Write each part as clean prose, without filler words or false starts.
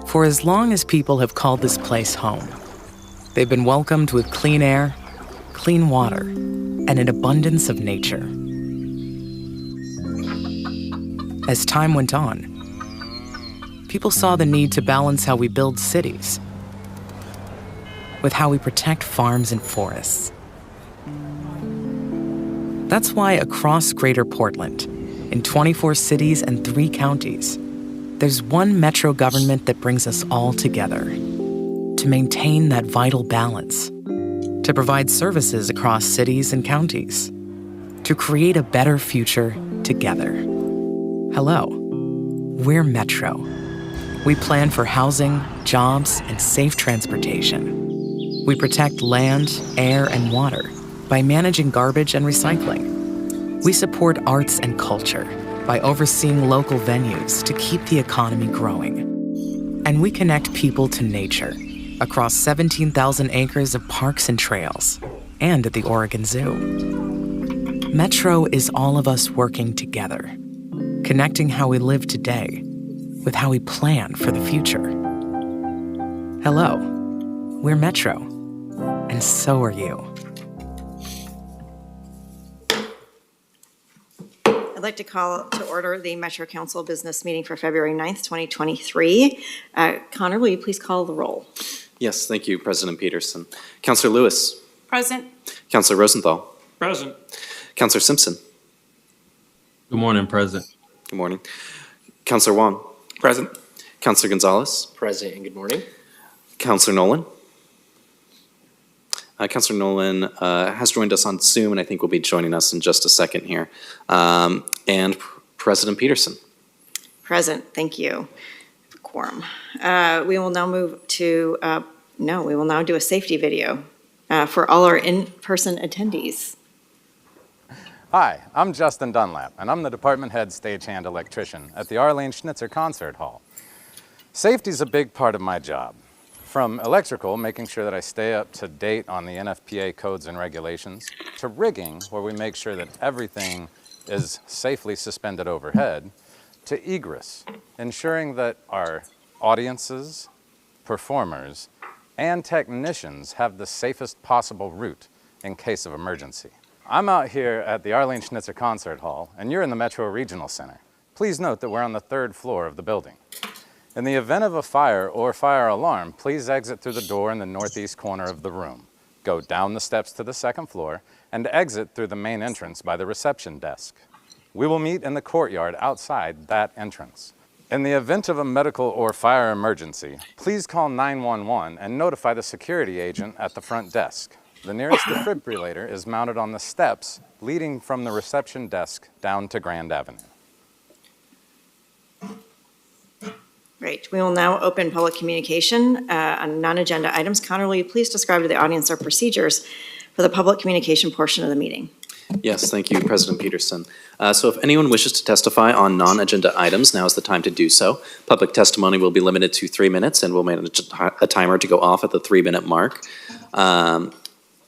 For as long as people have called this place home, they've been welcomed with clean air, clean water, and an abundance of nature. As time went on, people saw the need to balance how we build cities with how we protect farms and forests. That's why across Greater Portland, in 24 cities and 3 counties, there's one metro government that brings us all together to maintain that vital balance, to provide services across cities and counties, to create a better future together. Hello, we're Metro. We plan for housing, jobs, and safe transportation. We protect land, air, and water by managing garbage and recycling. We support arts and culture by overseeing local venues to keep the economy growing. And we connect people to nature across 17,000 acres of parks and trails and at the Oregon Zoo. Metro is all of us working together, connecting how we live today with how we plan for the future. Hello, we're Metro, and so are you. I'd like to call to order the Metro Council business meeting for February 9th, 2023. Connor, will you please call the roll? Yes, thank you, President Peterson. Councillor Lewis. Present. Councillor Rosenthal. Present. Councillor Simpson. Good morning, President. Good morning. Councillor Wong. Present. Councillor Gonzalez. Present and good morning. Councillor Nolan. Councillor Nolan has joined us on Zoom, and I think will be joining us in just a second here. And President Peterson. Present, thank you. Quorum. We will now move to, we will now do a safety video for all our in-person attendees. Hi, I'm Justin Dunlap, and I'm the department head stagehand electrician at the Arlene Schnitzer Concert Hall. Safety's a big part of my job. From electrical, making sure that I stay up to date on the NFPA codes and regulations, to rigging, where we make sure that everything is safely suspended overhead, to egress, ensuring that our audiences, performers, and technicians have the safest possible route in case of emergency. I'm out here at the Arlene Schnitzer Concert Hall, and you're in the Metro Regional Center. Please note that we're on the 3rd floor of the building. In the event of a fire or fire alarm, please exit through the door in the northeast corner of the room. Go down the steps to the 2nd floor and exit through the main entrance by the reception desk. We will meet in the courtyard outside that entrance. In the event of a medical or fire emergency, please call 911 and notify the security agent at the front desk. The nearest defibrillator is mounted on the steps leading from the reception desk down to Grand Avenue. Great. We will now open public communication on non-agenda items. Connor, will you please describe to the audience our procedures for the public communication portion of the meeting? Yes, thank you, President Peterson. So if anyone wishes to testify on non-agenda items, now is the time to do so. Public testimony will be limited to 3 minutes, and we'll manage a timer to go off at the 3-minute mark.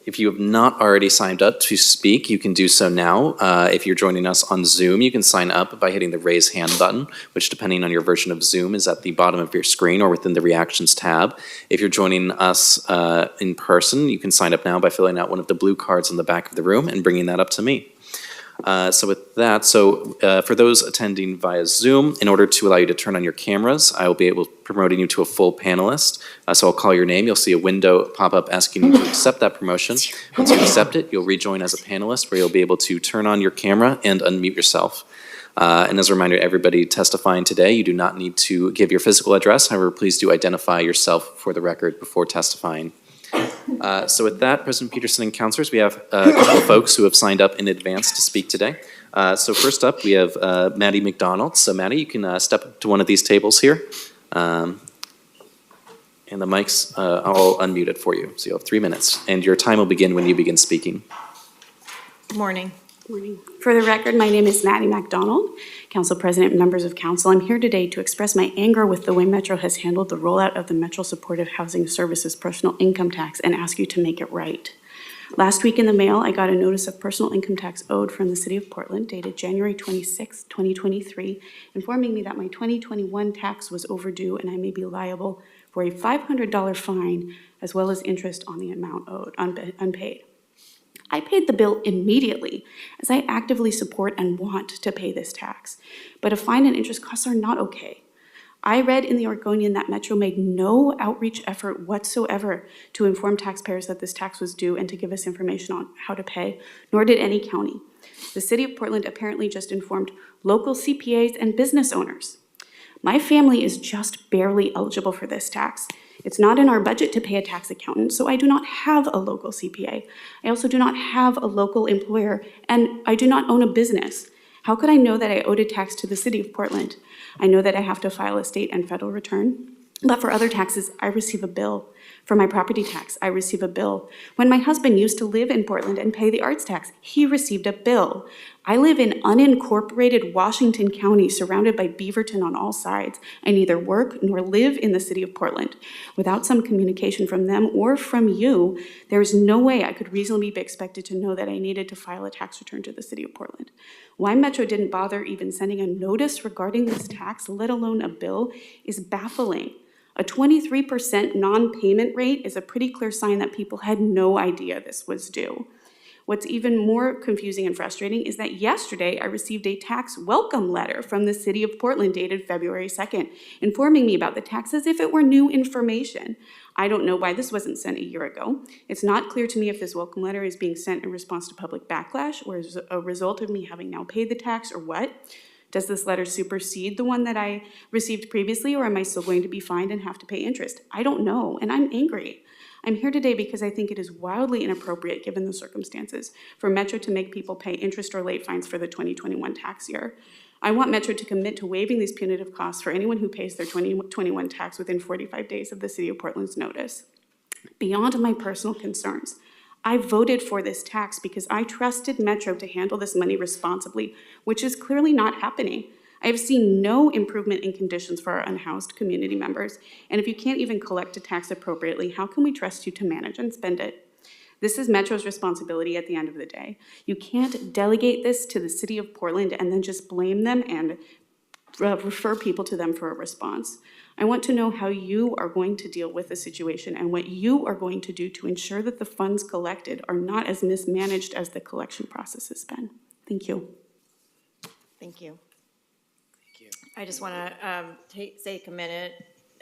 If you have not already signed up to speak, you can do so now. If you're joining us on Zoom, you can sign up by hitting the raise hand button, which depending on your version of Zoom is at the bottom of your screen or within the reactions tab. If you're joining us in person, you can sign up now by filling out one of the blue cards in the back of the room and bringing that up to me. So with that, for those attending via Zoom, in order to allow you to turn on your cameras, I will be promoting you to a full panelist. So I'll call your name. You'll see a window pop up asking you to accept that promotion. Once you accept it, you'll rejoin as a panelist where you'll be able to turn on your camera and unmute yourself. And as a reminder to everybody testifying today, you do not need to give your physical address. However, please do identify yourself for the record before testifying. So with that, President Peterson and councilors, we have a couple of folks who have signed up in advance to speak today. So first up, we have Maddie McDonald. So Maddie, you can step up to one of these tables here. And the mic's all unmuted for you. So you'll have 3 minutes. And your time will begin when you begin speaking. Good morning. Morning. For the record, my name is Maddie MacDonald, Council President and members of Council. I'm here today to express my anger with the way Metro has handled the rollout of the Metro Supportive Housing Services personal income tax and ask you to make it right. Last week in the mail, I got a notice of personal income tax owed from the City of Portland dated January 26, 2023, informing me that my 2021 tax was overdue and I may be liable for a $500 fine as well as interest on the amount owed, unpaid. I paid the bill immediately, as I actively support and want to pay this tax. But a fine and interest costs are not okay. I read in the Oregonian that Metro made no outreach effort whatsoever to inform taxpayers that this tax was due and to give us information on how to pay, nor did any county. The City of Portland apparently just informed local CPAs and business owners. My family is just barely eligible for this tax. It's not in our budget to pay a tax accountant, so I do not have a local CPA. I also do not have a local employer, and I do not own a business. How could I know that I owed a tax to the City of Portland? I know that I have to file a state and federal return, but for other taxes, I receive a bill. For my property tax, I receive a bill. When my husband used to live in Portland and pay the arts tax, he received a bill. I live in unincorporated Washington County, surrounded by Beaverton on all sides. I neither work nor live in the City of Portland. Without some communication from them or from you, there is no way I could reasonably be expected to know that I needed to file a tax return to the City of Portland. Why Metro didn't bother even sending a notice regarding this tax, let alone a bill, is baffling. A 23% non-payment rate is a pretty clear sign that people had no idea this was due. What's even more confusing and frustrating is that yesterday I received a tax welcome letter from the City of Portland dated February 2nd, informing me about the tax as if it were new information. I don't know why this wasn't sent a year ago. It's not clear to me if this welcome letter is being sent in response to public backlash or as a result of me having now paid the tax or what. Does this letter supersede the one that I received previously, or am I still going to be fined and have to pay interest? I don't know, and I'm angry. I'm here today because I think it is wildly inappropriate, given the circumstances, for Metro to make people pay interest or late fines for the 2021 tax year. I want Metro to commit to waiving these punitive costs for anyone who pays their 2021 tax within 45 days of the City of Portland's notice. Beyond my personal concerns, I voted for this tax because I trusted Metro to handle this money responsibly, which is clearly not happening. I have seen no improvement in conditions for our unhoused community members, and if you can't even collect a tax appropriately, how can we trust you to manage and spend it? This is Metro's responsibility at the end of the day. You can't delegate this to the City of Portland and then just blame them and refer people to them for a response. I want to know how you are going to deal with the situation and what you are going to do to ensure that the funds collected are not as mismanaged as the collection process has been. Thank you. Thank you. I just want to take a minute.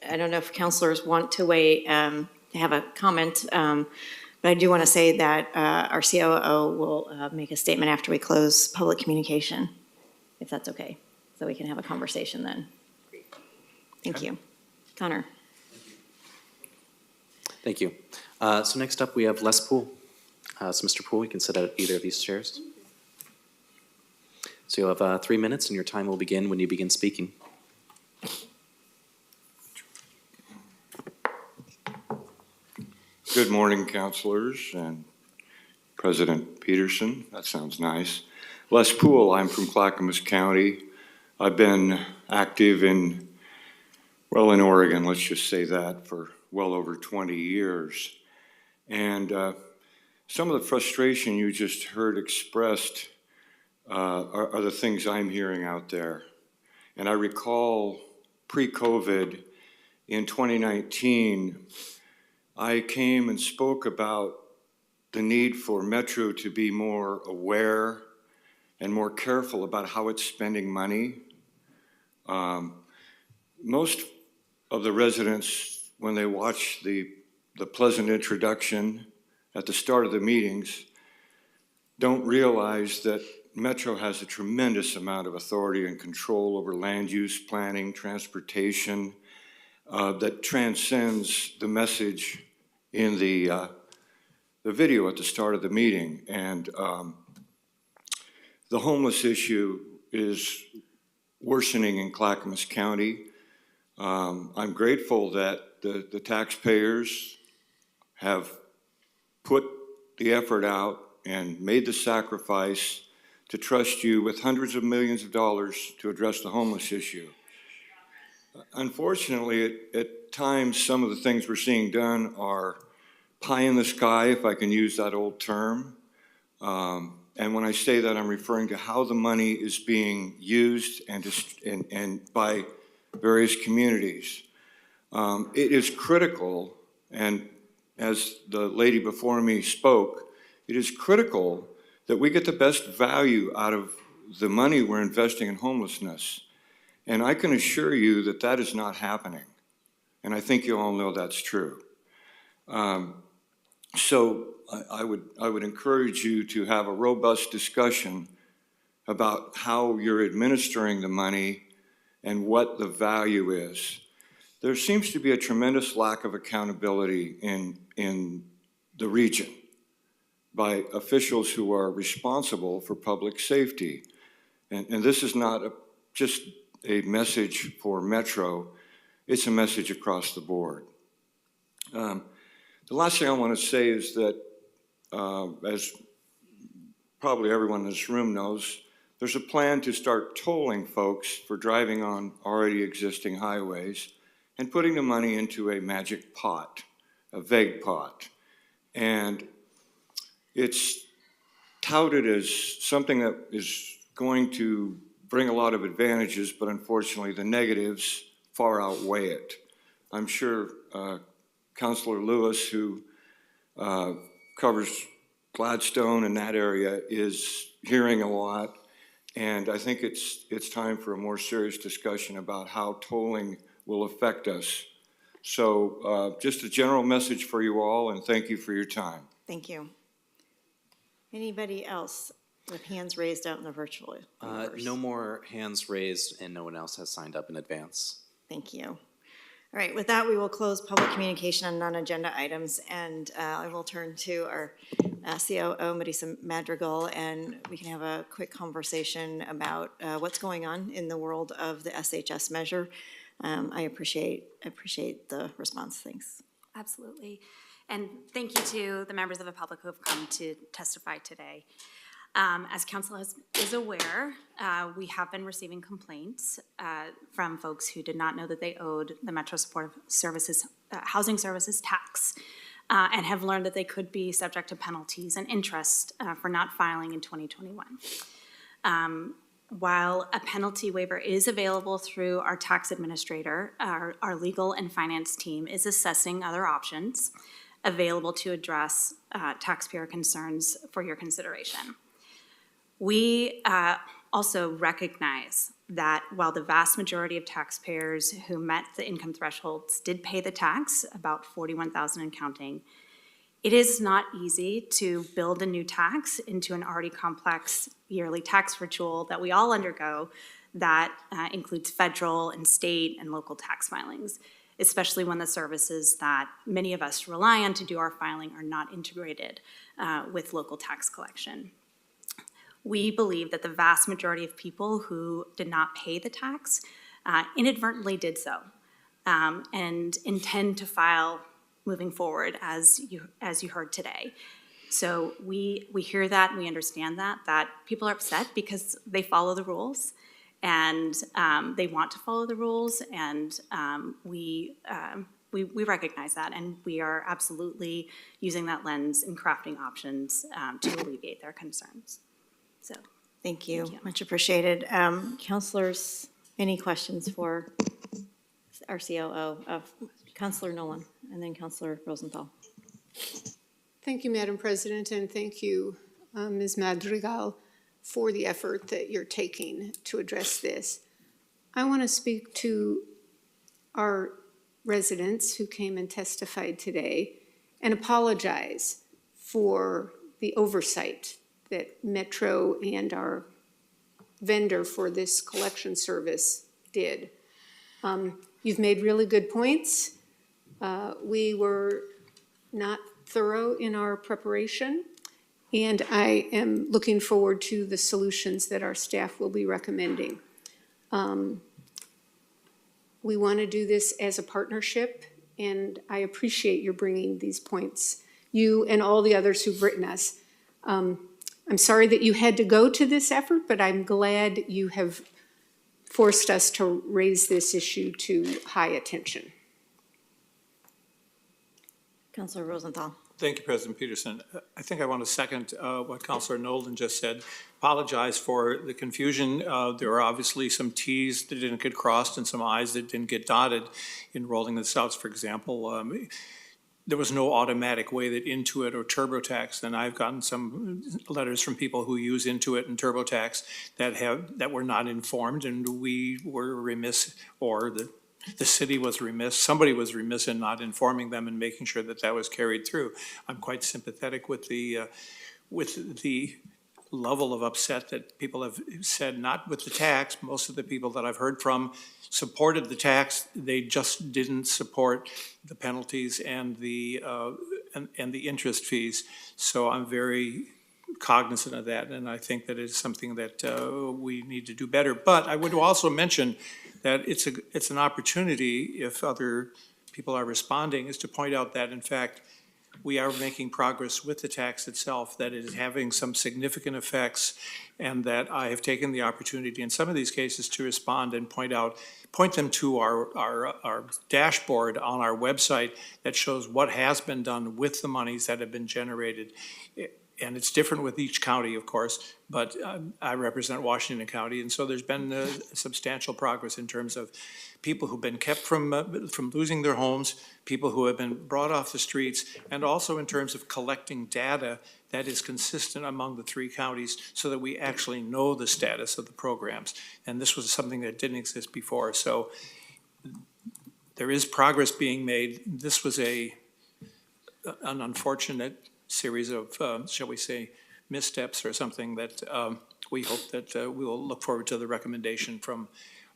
I don't know if councilors want to wait, to have a comment, but I do want to say that our COO will make a statement after we close public communication, if that's okay, so we can have a conversation then. Thank you. Connor. Thank you. So next up, we have Les Poole. So Mr. Poole, you can sit at either of these chairs. So you'll have 3 minutes, and your time will begin when you begin speaking. Good morning, councilors and President Peterson. That sounds nice. Les Poole, I'm from Clackamas County. I've been active in Oregon, let's just say that, for well over 20 years. And some of the frustration you just heard expressed are the things I'm hearing out there. And I recall pre-COVID in 2019, I came and spoke about the need for Metro to be more aware and more careful about how it's spending money. Most of the residents, when they watch the pleasant introduction at the start of the meetings, don't realize that Metro has a tremendous amount of authority and control over land use planning, transportation, that transcends the message in the video at the start of the meeting. And the homeless issue is worsening in Clackamas County. I'm grateful that the taxpayers have put the effort out and made the sacrifice to trust you with hundreds of millions of dollars to address the homeless issue. Unfortunately, at times, some of the things we're seeing done are pie in the sky, if I can use that old term. And when I say that, I'm referring to how the money is being used and by various communities. It is critical, and as the lady before me spoke, it is critical that we get the best value out of the money we're investing in homelessness. And I can assure you that that is not happening. And I think you all know that's true. So I would encourage you to have a robust discussion about how you're administering the money and what the value is. There seems to be a tremendous lack of accountability in the region by officials who are responsible for public safety. And this is not just a message for Metro, it's a message across the board. The last thing I want to say is that, as probably everyone in this room knows, there's a plan to start tolling folks for driving on already existing highways and putting the money into a magic pot, a vague pot. And it's touted as something that is going to bring a lot of advantages, but unfortunately the negatives far outweigh it. I'm sure Councilor Lewis, who covers Gladstone and that area, is hearing a lot. And I think it's time for a more serious discussion about how tolling will affect us. So just a general message for you all, and thank you for your time. Thank you. Anybody else with hands raised out in the virtual universe? No more hands raised, and no one else has signed up in advance. Thank you. All right, with that, we will close public communication on non-agenda items, and I will turn to our COO, Marisa Madrigal, and we can have a quick conversation about what's going on in the world of the SHS measure. I appreciate the response. Thanks. Absolutely. And thank you to the members of the public who have come to testify today. As council is aware, we have been receiving complaints from folks who did not know that they owed the Metro Supportive Services Housing Services tax and have learned that they could be subject to penalties and interest for not filing in 2021. While a penalty waiver is available through our tax administrator, our legal and finance team is assessing other options available to address taxpayer concerns for your consideration. We also recognize that while the vast majority of taxpayers who met the income thresholds did pay the tax, about 41,000 and counting, it is not easy to build a new tax into an already complex yearly tax ritual that we all undergo that includes federal and state and local tax filings, especially when the services that many of us rely on to do our filing are not integrated with local tax collection. We believe that the vast majority of people who did not pay the tax inadvertently did so and intend to file moving forward as you heard today. So we hear that and we understand that people are upset because they follow the rules and they want to follow the rules, and we recognize that, and we are absolutely using that lens in crafting options to alleviate their concerns. So, Thank you. Much appreciated. Councilors, any questions for our COO of Councilor Nolan and then Councilor Rosenthal? Thank you, Madam President, and thank you, Ms. Madrigal, for the effort that you're taking to address this. I want to speak to our residents who came and testified today and apologize for the oversight that Metro and our vendor for this collection service did. You've made really good points. We were not thorough in our preparation, and I am looking forward to the solutions that our staff will be recommending. We want to do this as a partnership, and I appreciate your bringing these points, you and all the others who've written us. I'm sorry that you had to go to this effort, but I'm glad you have forced us to raise this issue to high attention. Councilor Rosenthal. Thank you, President Peterson. I think I want to second what Councilor Nolan just said. Apologize for the confusion. There are obviously some Ts that didn't get crossed and some Is that didn't get dotted in rolling this out. For example, there was no automatic way that Intuit or TurboTax, and I've gotten some letters from people who use Intuit and TurboTax that were not informed, and we were remiss, or the city was remiss, somebody was remiss in not informing them and making sure that that was carried through. I'm quite sympathetic with the level of upset that people have said, not with the tax. Most of the people that I've heard from supported the tax. They just didn't support the penalties and the interest fees. So I'm very cognizant of that, and I think that it's something that we need to do better. But I would also mention that it's an opportunity, if other people are responding, is to point out that, in fact, we are making progress with the tax itself, that it is having some significant effects, and that I have taken the opportunity in some of these cases to respond and point them to our dashboard on our website that shows what has been done with the monies that have been generated. And it's different with each county, of course, but I represent Washington County, and so there's been substantial progress in terms of people who've been kept from losing their homes, people who have been brought off the streets, and also in terms of collecting data that is consistent among the three counties so that we actually know the status of the programs. And this was something that didn't exist before. So there is progress being made. This was an unfortunate series of, shall we say, missteps or something that we hope that we will look forward to the recommendation from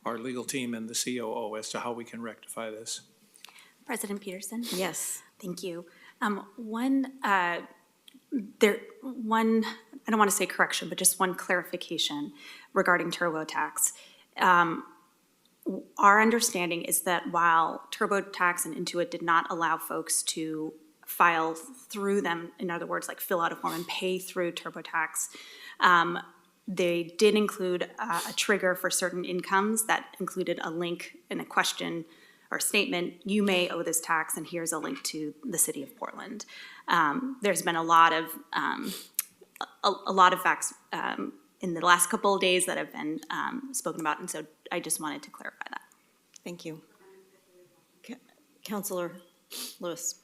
our legal team and the COO as to how we can rectify this. President Peterson? Yes. Thank you. I don't want to say correction, but just one clarification regarding TurboTax. Our understanding is that while TurboTax and Intuit did not allow folks to file through them, in other words, like fill out a form and pay through TurboTax, they did include a trigger for certain incomes that included a link and a question or statement, you may owe this tax, and here's a link to the city of Portland. There's been a lot of facts in the last couple of days that have been spoken about, and so I just wanted to clarify that. Thank you. Councilor Lewis.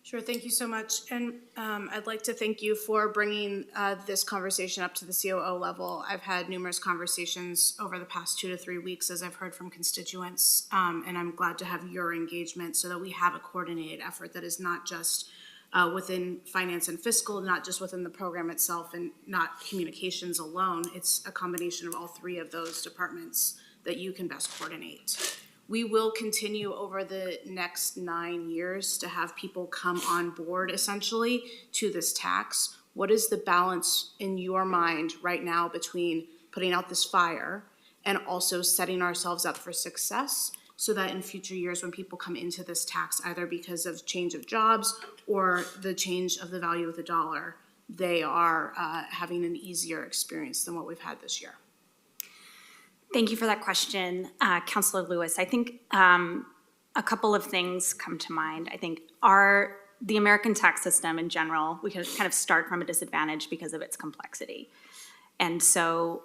Sure, thank you so much. And I'd like to thank you for bringing this conversation up to the COO level. I've had numerous conversations over the past 2 to 3 weeks as I've heard from constituents, and I'm glad to have your engagement so that we have a coordinated effort that is not just within finance and fiscal, not just within the program itself and not communications alone. It's a combination of all three of those departments that you can best coordinate. We will continue over the next 9 years to have people come on board essentially to this tax. What is the balance in your mind right now between putting out this fire and also setting ourselves up for success so that in future years when people come into this tax, either because of change of jobs or the change of the value of the dollar, they are having an easier experience than what we've had this year? Thank you for that question, Councilor Lewis. I think a couple of things come to mind. I think the American tax system in general, we can kind of start from a disadvantage because of its complexity. And so,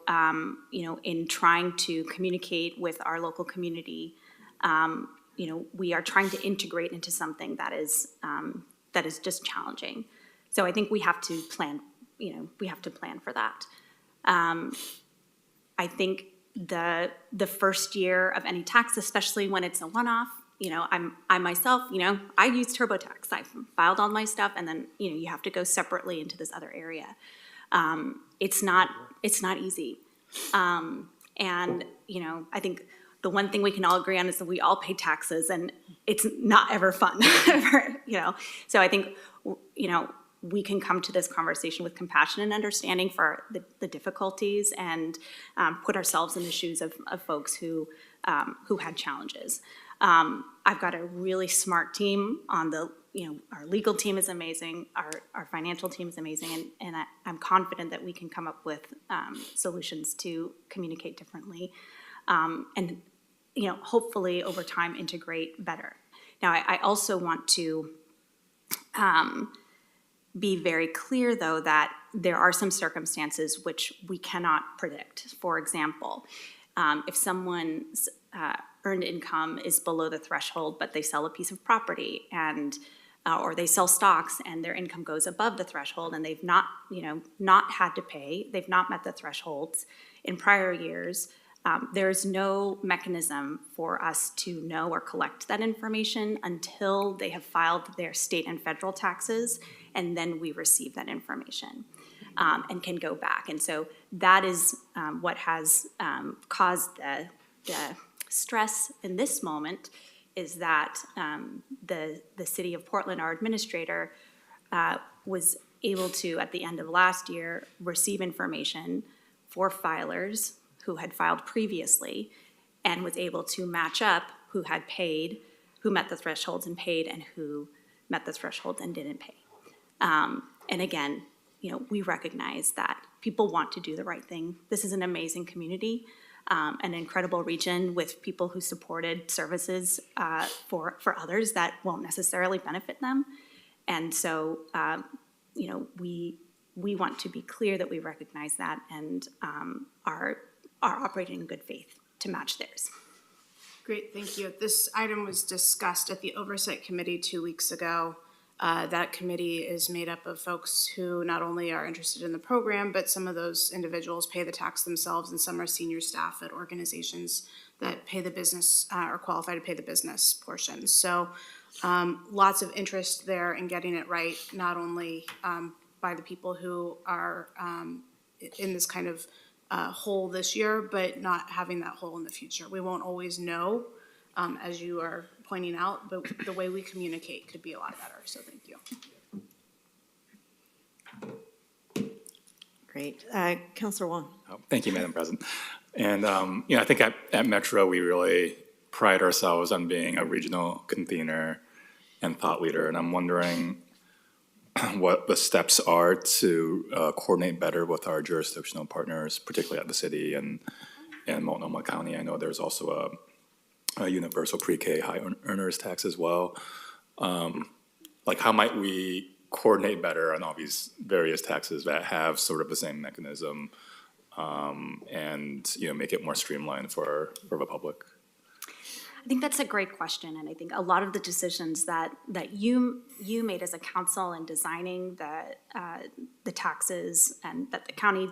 in trying to communicate with our local community, we are trying to integrate into something that is just challenging. So I think we have to plan, for that. I think the first year of any tax, especially when it's a one-off, I myself, I use TurboTax. I filed all my stuff, and then you have to go separately into this other area. It's not easy, and I think the one thing we can all agree on is that we all pay taxes, and it's not ever fun, So I think we can come to this conversation with compassion and understanding for the difficulties and put ourselves in the shoes of folks who had challenges. I've got a really smart team on our legal team is amazing, our financial team is amazing, and I'm confident that we can come up with solutions to communicate differently and hopefully over time integrate better. Now, I also want to be very clear, though, that there are some circumstances which we cannot predict. For example, if someone's earned income is below the threshold, but they sell a piece of property and or they sell stocks and their income goes above the threshold and they've not, not had to pay, they've not met the thresholds in prior years, there's no mechanism for us to know or collect that information until they have filed their state and federal taxes, and then we receive that information and can go back. And so that is what has caused the stress in this moment, is that the city of Portland, our administrator, was able to, at the end of last year, receive information for filers who had filed previously, and was able to match up who had paid, who met the thresholds and paid, and who met the thresholds and didn't pay. And again, we recognize that people want to do the right thing. This is an amazing community, an incredible region with people who supported services for others that won't necessarily benefit them. And so, we want to be clear that we recognize that and are operating in good faith to match theirs. Great, thank you. This item was discussed at the Oversight Committee 2 weeks ago. That committee is made up of folks who not only are interested in the program, but some of those individuals pay the tax themselves, and some are senior staff at organizations that pay the business or qualify to pay the business portion. So lots of interest there in getting it right, not only by the people who are in this kind of hole this year, but not having that hole in the future. We won't always know, as you are pointing out, but the way we communicate could be a lot better, so thank you. Great. Councilor Wong. Thank you, Madam President. And, I think at Metro, we really pride ourselves on being a regional convener and thought leader. And I'm wondering what the steps are to coordinate better with our jurisdictional partners, particularly at the city and Multnomah County. I know there's also a universal pre-K high earners tax as well. How might we coordinate better on all these various taxes that have sort of the same mechanism and make it more streamlined for the public? I think that's a great question, and I think a lot of the decisions that you made as a council in designing the taxes, and that the county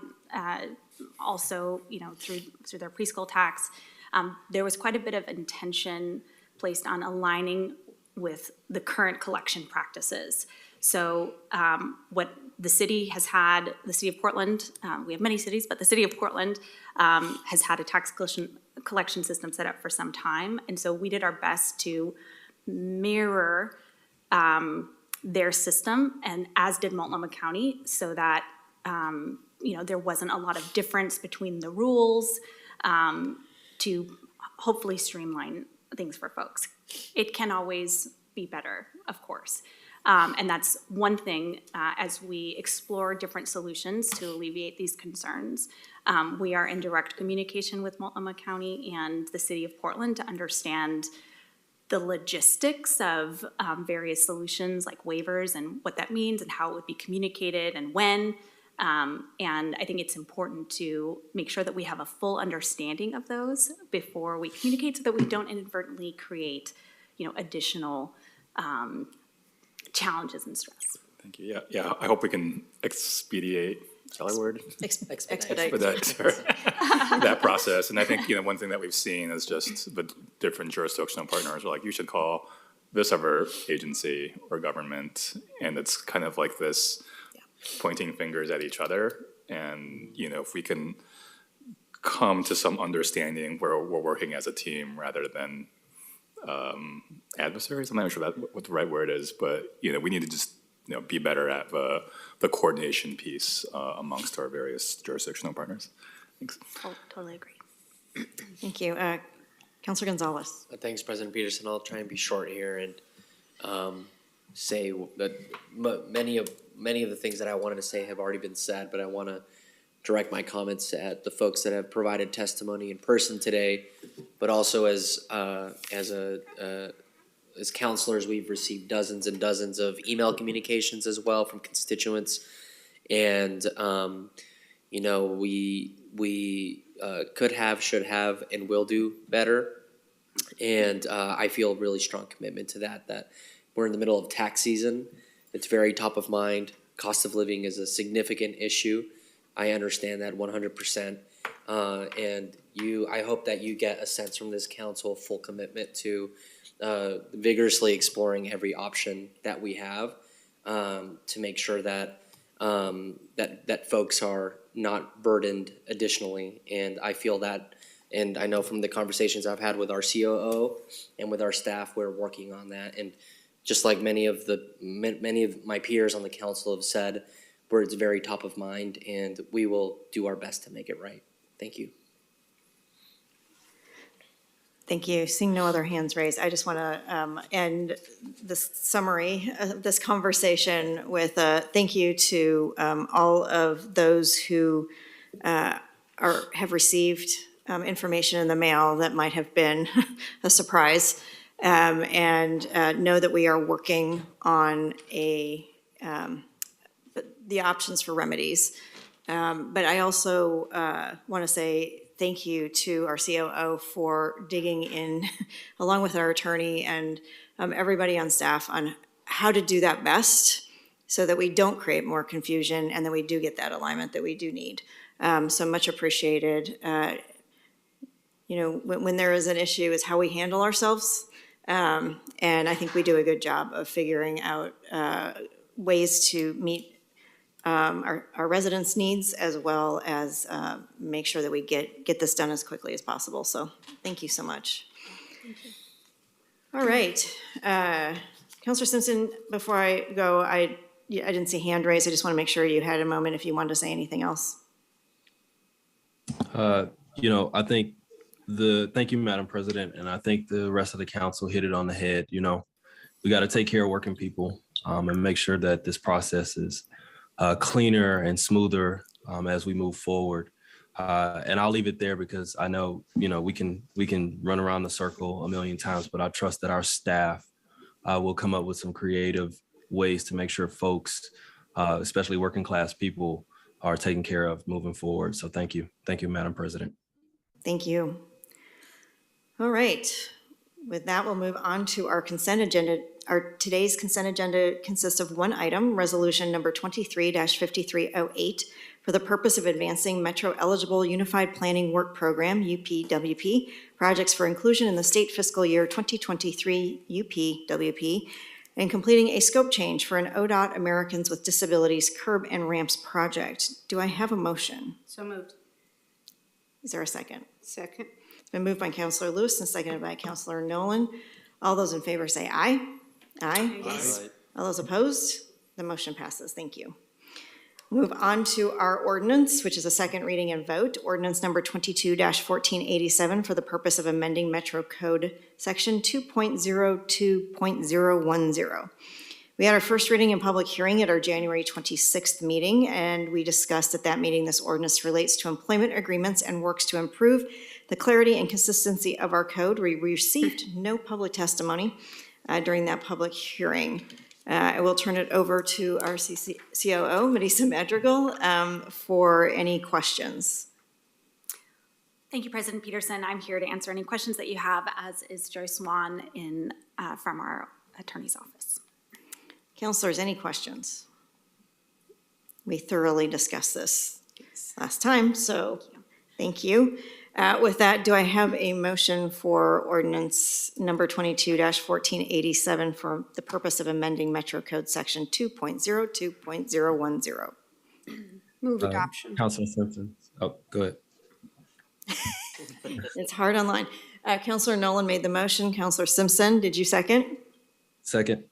also through their preschool tax, there was quite a bit of intention placed on aligning with the current collection practices. So what the city has had, the city of Portland, we have many cities, but the city of Portland has had a tax collection system set up for some time. And so we did our best to mirror their system, and as did Multnomah County, so that there wasn't a lot of difference between the rules to hopefully streamline things for folks. It can always be better, of course. And that's one thing as we explore different solutions to alleviate these concerns. We are in direct communication with Multnomah County and the city of Portland to understand the logistics of various solutions like waivers and what that means and how it would be communicated and when. And I think it's important to make sure that we have a full understanding of those before we communicate, so that we don't inadvertently create, additional challenges and stress. Thank you. Yeah. I hope we can expedite. Is that a word? Expedite. That process. And I think, one thing that we've seen is just the different jurisdictional partners are like, you should call this other agency or government. And it's kind of like this pointing fingers at each other. And, if we can come to some understanding where we're working as a team rather than adversaries. I'm not sure what the right word is, but, we need to just, be better at the coordination piece amongst our various jurisdictional partners. Thanks. Totally agree. Thank you. Councilor Gonzalez. Thanks, President Peterson. I'll try and be short here and say that many of the things that I wanted to say have already been said, but I want to direct my comments at the folks that have provided testimony in person today, but also as a as counselors, we've received dozens and dozens of email communications as well from constituents. And, you know, we could have, should have, and will do better. And I feel a really strong commitment to that we're in the middle of tax season. It's very top of mind. Cost of living is a significant issue. I understand that 100%. And I hope that you get a sense from this council, full commitment to vigorously exploring every option that we have to make sure that that folks are not burdened additionally. And I feel that, and I know from the conversations I've had with our COO and with our staff, we're working on that. And just like many of my peers on the council have said, where it's very top of mind, and we will do our best to make it right. Thank you. Thank you. Seeing no other hands raised, I just want to end this summary of this conversation with a thank you to all of those who have received information in the mail that might have been a surprise, and know that we are working on the options for remedies. But I also want to say thank you to our COO for digging in, along with our attorney and everybody on staff, on how to do that best so that we don't create more confusion and that we do get that alignment that we do need. So much appreciated. You know, when there is an issue, is how we handle ourselves. And I think we do a good job of figuring out ways to meet our residents' needs, as well as make sure that we get this done as quickly as possible. So thank you so much. Thank you. All right. Councilor Simpson, before I go, I didn't see hand raised. I just want to make sure you had a moment if you wanted to say anything else. You know, I think thank you, Madam President, and I think the rest of the council hit it on the head. You know, we got to take care of working people and make sure that this process is cleaner and smoother as we move forward. And I'll leave it there because I know, you know, we can run around the circle a million times, but I trust that our staff will come up with some creative ways to make sure folks, especially working class people, are taken care of moving forward. So thank you. Thank you, Madam President. Thank you. All right. With that, we'll move on to our consent agenda. Today's consent agenda consists of one item, resolution number 23-5308, for the purpose of advancing Metro Eligible Unified Planning Work Program, UPWP, projects for inclusion in the state fiscal year 2023 UPWP, and completing a scope change for an ODOT Americans with Disabilities Curb and Ramps project. Do I have a motion? So moved. Is there a second? Second. It's been moved by Councilor Lewis and seconded by Councilor Nolan. All those in favor say aye. Aye. Aye. All those opposed? The motion passes. Thank you. Move on to our ordinance, which is a second reading and vote. Ordinance number 22-1487 for the purpose of amending Metro Code Section 2.02.010. We had our first reading and public hearing at our January 26th meeting, and we discussed at that meeting this ordinance relates to employment agreements and works to improve the clarity and consistency of our code. We received no public testimony during that public hearing. I will turn it over to our COO, Melissa Madrigal, for any questions. Thank you, President Peterson. I'm here to answer any questions that you have, as is Joyce Swan from our attorney's office. Councilors, any questions? We thoroughly discussed this last time, so thank you. With that, do I have a motion for ordinance number 22-1487 for the purpose of amending Metro Code Section 2.02.010? Move adoption. Councilor Simpson. Oh, go ahead. It's hard online. Councilor Nolan made the motion. Councilor Simpson, did you second? Second.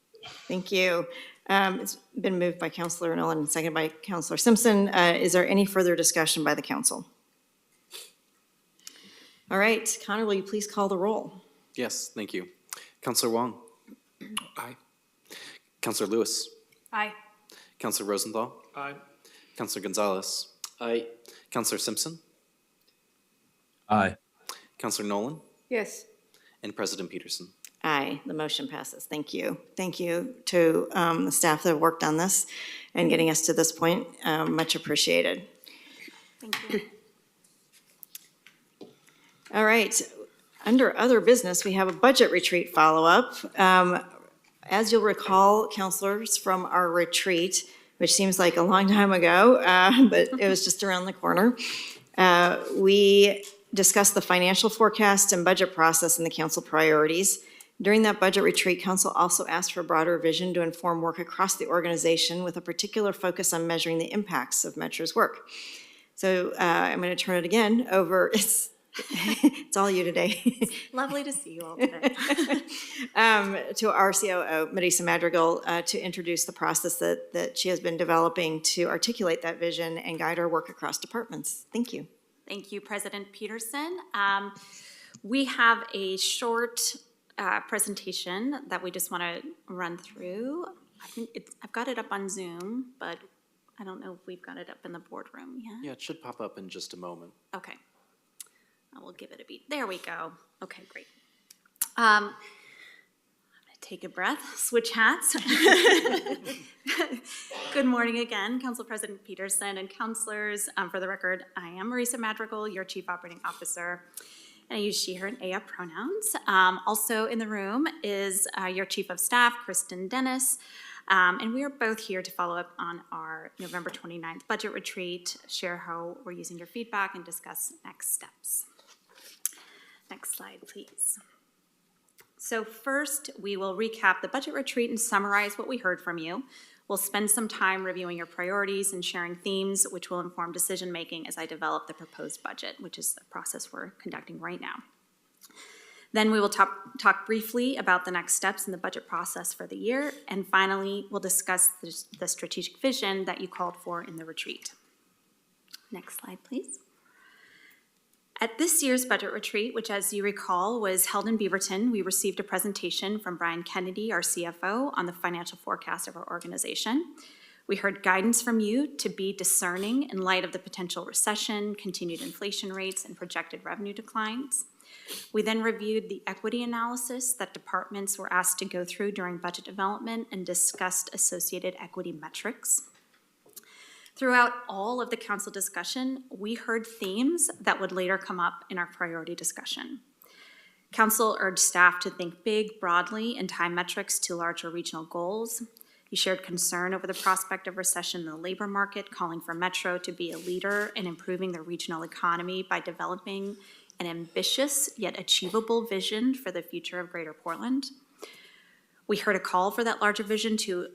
Thank you. It's been moved by Councilor Nolan and seconded by Councilor Simpson. Is there any further discussion by the council? All right, Connor, will you please call the roll? Yes, thank you. Councilor Wong. Aye. Councilor Lewis. Aye. Councilor Rosenthal. Aye. Councilor Gonzalez. Aye. Councilor Simpson. Aye. Councilor Nolan. Yes. And President Peterson. Aye, the motion passes. Thank you. Thank you to the staff that have worked on this and getting us to this point. Much appreciated. Thank you. All right, under other business, we have a budget retreat follow-up. As you'll recall, counselors, from our retreat, which seems like a long time ago, but it was just around the corner, we discussed the financial forecast and budget process and the council priorities. During that budget retreat, council also asked for broader vision to inform work across the organization with a particular focus on measuring the impacts of Metro's work. So I'm going to turn it again over. It's all you today. Lovely to see you all today. To our COO, Marisa Madrigal, to introduce the process that she has been developing to articulate that vision and guide our work across departments. Thank you. Thank you, President Peterson. We have a short presentation that we just want to run through. I think I've got it up on Zoom, but I don't know if we've got it up in the boardroom yet. Yeah, it should pop up in just a moment. Okay. I will give it a beat. There we go. Okay, great. I'm going to take a breath, switch hats. Good morning again, Council President Peterson and councilors. For the record, I am Marisa Madrigal, your Chief Operating Officer, and I use she, her, and aya pronouns. Also in the room is your Chief of Staff, Kristen Dennis, and we are both here to follow up on our November 29th budget retreat, share how we're using your feedback, and discuss next steps. Next slide, please. So first, we will recap the budget retreat and summarize what we heard from you. We'll spend some time reviewing your priorities and sharing themes, which will inform decision-making as I develop the proposed budget, which is the process we're conducting right now. Then we will talk briefly about the next steps in the budget process for the year. And finally, we'll discuss the strategic vision that you called for in the retreat. Next slide, please. At this year's budget retreat, which as you recall was held in Beaverton, we received a presentation from Brian Kennedy, our CFO, on the financial forecast of our organization. We heard guidance from you to be discerning in light of the potential recession, continued inflation rates, and projected revenue declines. We then reviewed the equity analysis that departments were asked to go through during budget development and discussed associated equity metrics. Throughout all of the council discussion, we heard themes that would later come up in our priority discussion. Council urged staff to think big, broadly, and tie metrics to larger regional goals. You shared concern over the prospect of recession in the labor market, calling for Metro to be a leader in improving the regional economy by developing an ambitious yet achievable vision for the future of Greater Portland. We heard a call for that larger vision to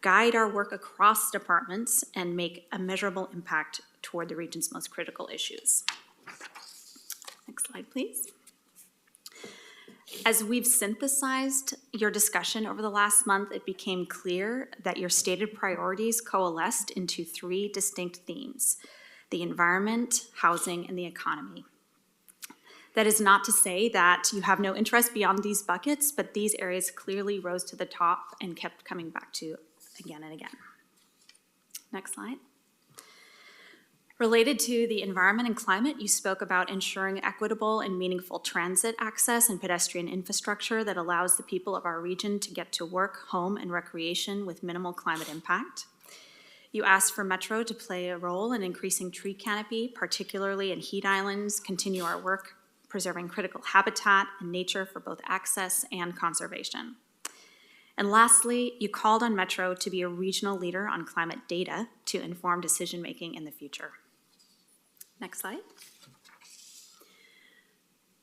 guide our work across departments and make a measurable impact toward the region's most critical issues. Next slide, please. As we've synthesized your discussion over the last month, it became clear that your stated priorities coalesced into three distinct themes: the environment, housing, and the economy. That is not to say that you have no interest beyond these buckets, but these areas clearly rose to the top and kept coming back to again and again. Next slide. Related to the environment and climate, you spoke about ensuring equitable and meaningful transit access and pedestrian infrastructure that allows the people of our region to get to work, home, and recreation with minimal climate impact. You asked for Metro to play a role in increasing tree canopy, particularly in heat islands, continue our work preserving critical habitat and nature for both access and conservation. And lastly, you called on Metro to be a regional leader on climate data to inform decision-making in the future. Next slide.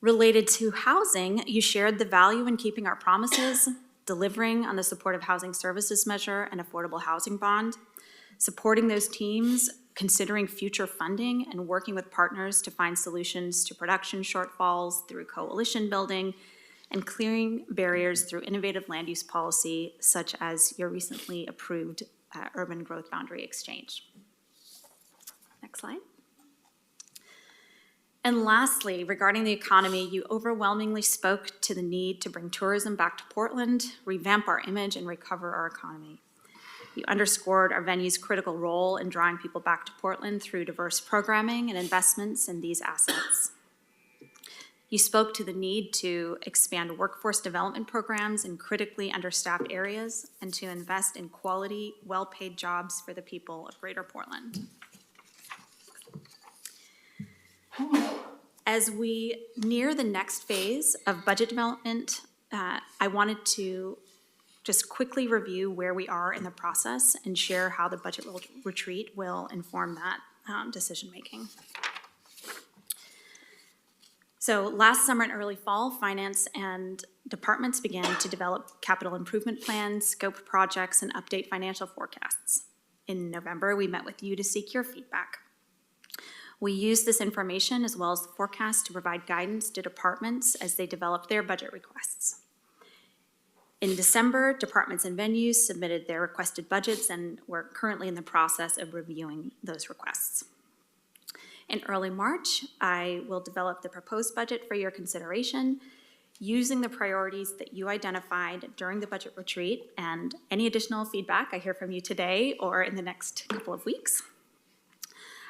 Related to housing, you shared the value in keeping our promises, delivering on the supportive housing services measure and affordable housing bond, supporting those teams, considering future funding, and working with partners to find solutions to production shortfalls through coalition building, and clearing barriers through innovative land use policy, such as your recently approved urban growth boundary exchange. Next slide. And lastly, regarding the economy, you overwhelmingly spoke to the need to bring tourism back to Portland, revamp our image, and recover our economy. You underscored our venue's critical role in drawing people back to Portland through diverse programming and investments in these assets. You spoke to the need to expand workforce development programs in critically understaffed areas and to invest in quality, well-paid jobs for the people of Greater Portland. As we near the next phase of budget development, I wanted to just quickly review where we are in the process and share how the budget retreat will inform that decision-making. So last summer and early fall, finance and departments began to develop capital improvement plans, scope projects, and update financial forecasts. In November, we met with you to seek your feedback. We used this information as well as the forecast to provide guidance to departments as they developed their budget requests. In December, departments and venues submitted their requested budgets, and we're currently in the process of reviewing those requests. In early March, I will develop the proposed budget for your consideration using the priorities that you identified during the budget retreat and any additional feedback I hear from you today or in the next couple of weeks.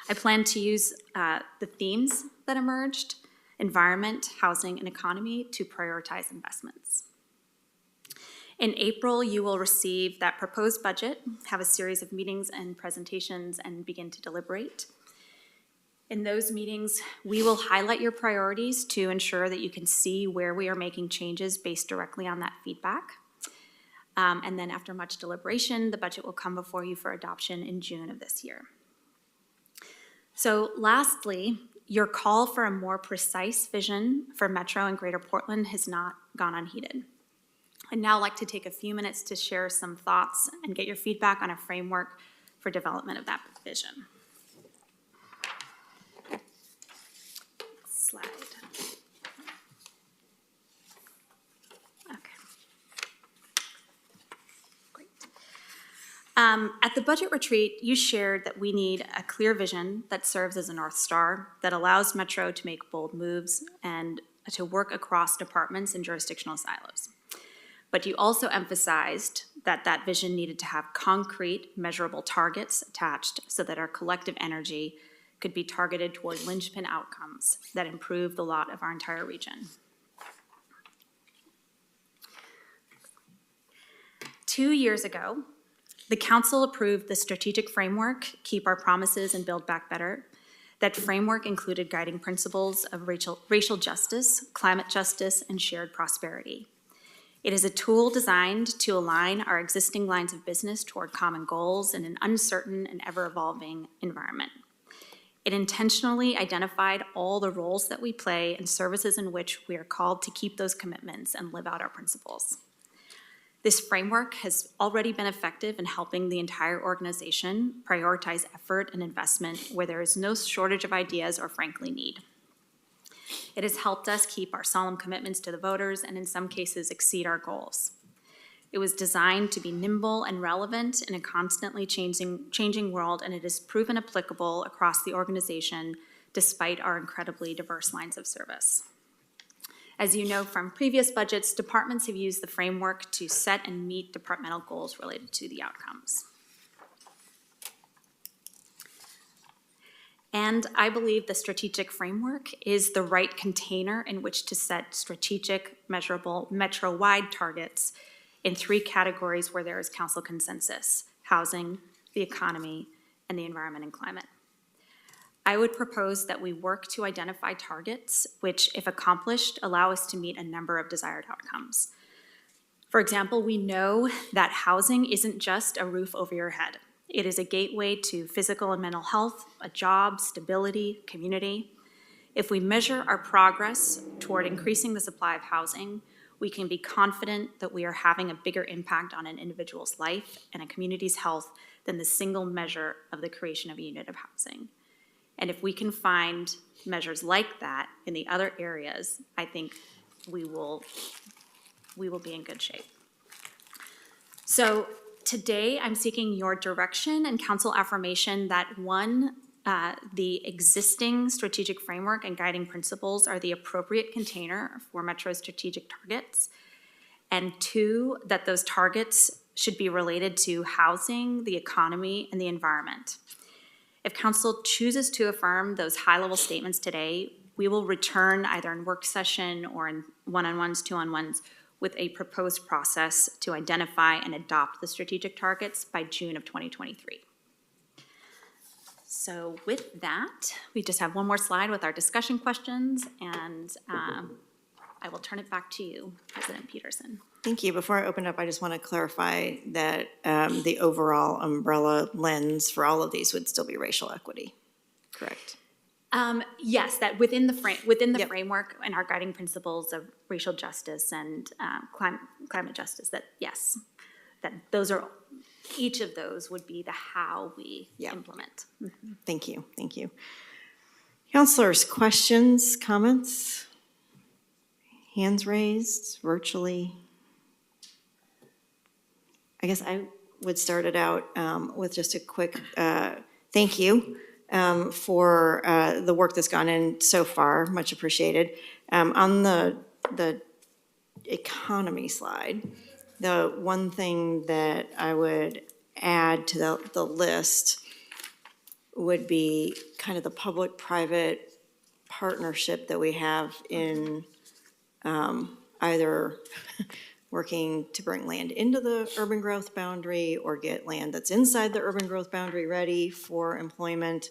I plan to use the themes that emerged, environment, housing, and economy, to prioritize investments. In April, you will receive that proposed budget, have a series of meetings and presentations, and begin to deliberate. In those meetings, we will highlight your priorities to ensure that you can see where we are making changes based directly on that feedback. And then after much deliberation, the budget will come before you for adoption in June of this year. So lastly, your call for a more precise vision for Metro and Greater Portland has not gone unheeded. I'd now like to take a few minutes to share some thoughts and get your feedback on a framework for development of that vision. Slide. Okay. Great. At the budget retreat, you shared that we need a clear vision that serves as a North Star, that allows Metro to make bold moves and to work across departments and jurisdictional silos. But you also emphasized that that vision needed to have concrete, measurable targets attached so that our collective energy could be targeted toward linchpin outcomes that improve the lot of our entire region. 2 years ago, the council approved the strategic framework, Keep Our Promises and Build Back Better. That framework included guiding principles of racial justice, climate justice, and shared prosperity. It is a tool designed to align our existing lines of business toward common goals in an uncertain and ever-evolving environment. It intentionally identified all the roles that we play and services in which we are called to keep those commitments and live out our principles. This framework has already been effective in helping the entire organization prioritize effort and investment where there is no shortage of ideas or frankly need. It has helped us keep our solemn commitments to the voters and in some cases exceed our goals. It was designed to be nimble and relevant in a constantly changing world, and it is proven applicable across the organization despite our incredibly diverse lines of service. As you know from previous budgets, departments have used the framework to set and meet departmental goals related to the outcomes. And I believe the strategic framework is the right container in which to set strategic, measurable, metro-wide targets in 3 categories where there is council consensus: housing, the economy, and the environment and climate. I would propose that we work to identify targets which, if accomplished, allow us to meet a number of desired outcomes. For example, we know that housing isn't just a roof over your head. It is a gateway to physical and mental health, a job, stability, community. If we measure our progress toward increasing the supply of housing, we can be confident that we are having a bigger impact on an individual's life and a community's health than the single measure of the creation of a unit of housing. And if we can find measures like that in the other areas, I think we will be in good shape. So today, I'm seeking your direction and council affirmation that 1, the existing strategic framework and guiding principles are the appropriate container for Metro's strategic targets, and 2, that those targets should be related to housing, the economy, and the environment. If council chooses to affirm those high-level statements today, We will return either in work session or in one-on-ones, two-on-ones, with a proposed process to identify and adopt the strategic targets by June of 2023. So with that, we just have one more slide with our discussion questions, and I will turn it back to you, President Peterson. Thank you. Before I open up, I just want to clarify that the overall umbrella lens for all of these would still be racial equity, correct? Yes, that within the Yep. framework and our guiding principles of racial justice and climate justice, that yes, that those are, each of those would be the how we Yeah. implement. Thank you, thank you. Counselors, questions, comments? Hands raised virtually? I guess I would start it out with just a quick thank you for the work that's gone in so far, much appreciated. On the economy slide, the one thing that I would add to the list would be kind of the public-private partnership that we have in either working to bring land into the urban growth boundary or get land that's inside the urban growth boundary ready for employment,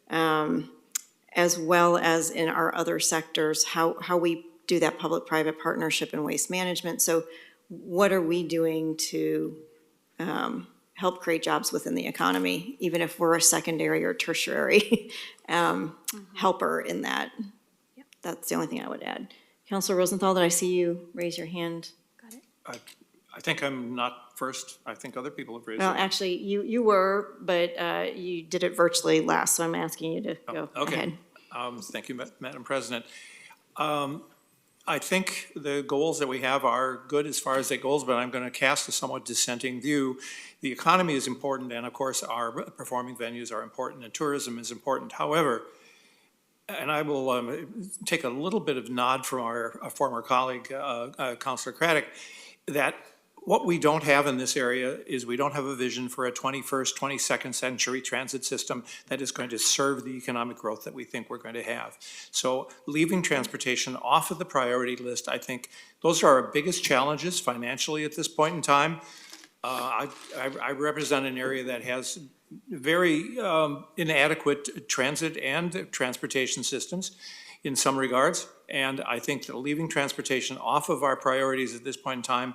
as well as in our other sectors, how we do that public-private partnership in waste management. So what are we doing to help create jobs within the economy, even if we're a secondary or tertiary helper in that? That's the only thing I would add. Councilor Rosenthal, did I see you raise your hand? I think I'm not first. I think other people have raised Well, it. actually, you were, but you did it virtually last, so I'm asking you to go Okay. ahead. Thank you, Madam President. I think the goals that we have are good as far as the goals, but I'm going to cast a somewhat dissenting view. The economy is important, and of course, our performing venues are important, and tourism is important. However, and I will take a little bit of nod from our former colleague, Councilor Craddock, that what we don't have in this area is we don't have a vision for a 21st, 22nd century transit system that is going to serve the economic growth that we think we're going to have. So leaving transportation off of the priority list, I think those are our biggest challenges financially at this point in time. I represent an area that has very inadequate transit and transportation systems in some regards. And I think that leaving transportation off of our priorities at this point in time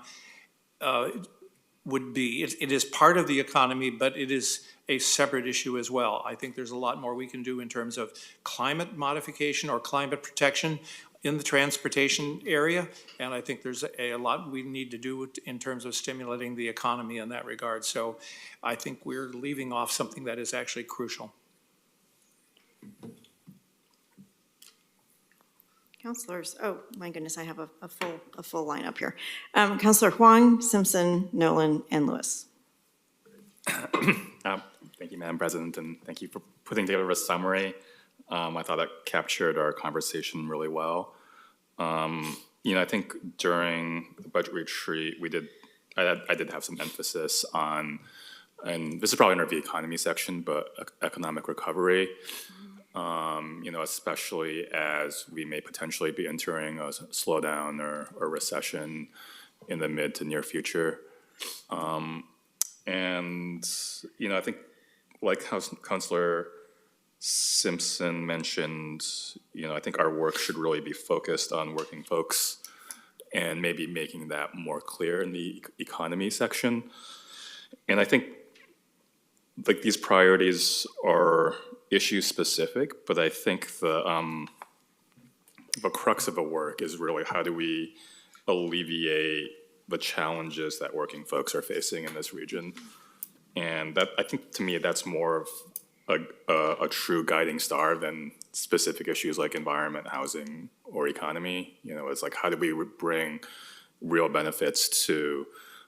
would be, it is part of the economy, but it is a separate issue as well. I think there's a lot more we can do in terms of climate modification or climate protection in the transportation area. And I think there's a lot we need to do in terms of stimulating the economy in that regard. So I think we're leaving off something that is actually crucial. Councilors, oh my goodness, I have a full lineup here. Councilor Huang, Simpson, Nolan, and Lewis. Thank you, Madam President, and thank you for putting together a summary. I thought that captured our conversation really well. I think during the budget retreat, I did have some emphasis on, and this is probably under the economy section, but economic recovery. Especially as we may potentially be entering a slowdown or recession in the mid to near future. I think like Councilor Simpson mentioned, I think our work should really be focused on working folks and maybe making that more clear in the economy section. And I think like these priorities are issue specific, but I think the crux of the work is really how do we alleviate the challenges that working folks are facing in this region. And that, I think to me, that's more of a true guiding star than specific issues like environment, housing, or economy. It's like, how do we bring real benefits to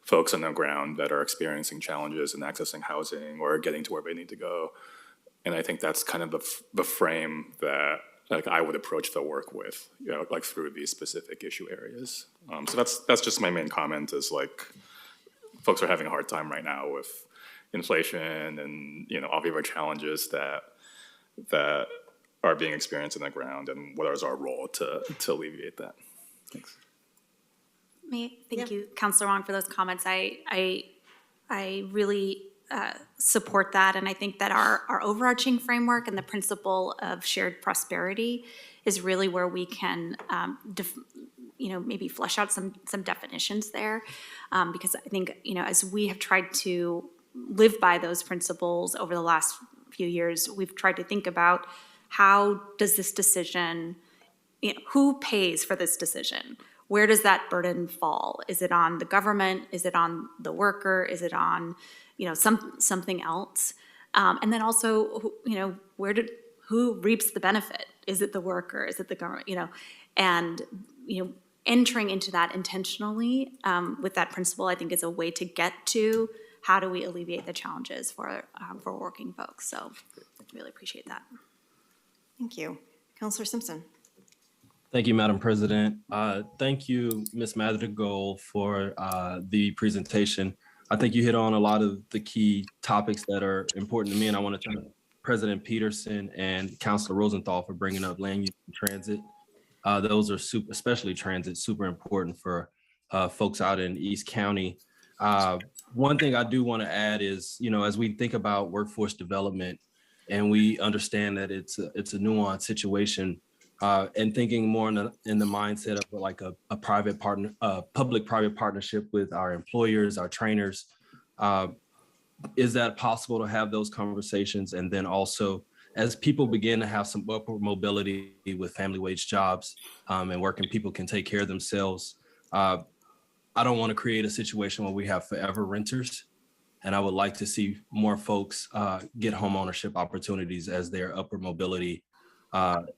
folks on the ground that are experiencing challenges in accessing housing or getting to where they need to go. And I think that's kind of the frame that I would approach the work with, through these specific issue areas. So that's just my main comment is folks are having a hard time right now with inflation and all the other challenges that are being experienced on the ground, and what is our role to alleviate that? Thanks. Thank you, Councilor Wong, for those comments. I really support that, and I think that our overarching framework and the principle of shared prosperity is really where we can, maybe flesh out some definitions there, because I think, as we have tried to live by those principles over the last few years, we've tried to think about how does this decision, who pays for this decision? Where does that burden fall? Is it on the government? Is it on the worker? Is it on, something else? And then also, who reaps the benefit? Is it the worker? Is it the government? And entering into that intentionally with that principle, I think, is a way to get to how do we alleviate the challenges for working folks. So, I really appreciate that. Thank you. Counselor Simpson. Thank you, Madam President. Thank you, Ms. Madrigal, for the presentation. I think you hit on a lot of the key topics that are important to me, and I want to thank President Peterson and Councilor Rosenthal for bringing up land use and transit. Those are especially transit, super important for folks out in East County. One thing I do want to add is, as we think about workforce development, and we understand that it's a nuanced situation, and thinking more in the mindset of like a private partner, public-private partnership with our employers, our trainers. Is that possible to have those conversations? And then also, as people begin to have some upward mobility with family wage jobs and working people can take care of themselves, I don't want to create a situation where we have forever renters. And I would like to see more folks get home ownership opportunities as their upward mobility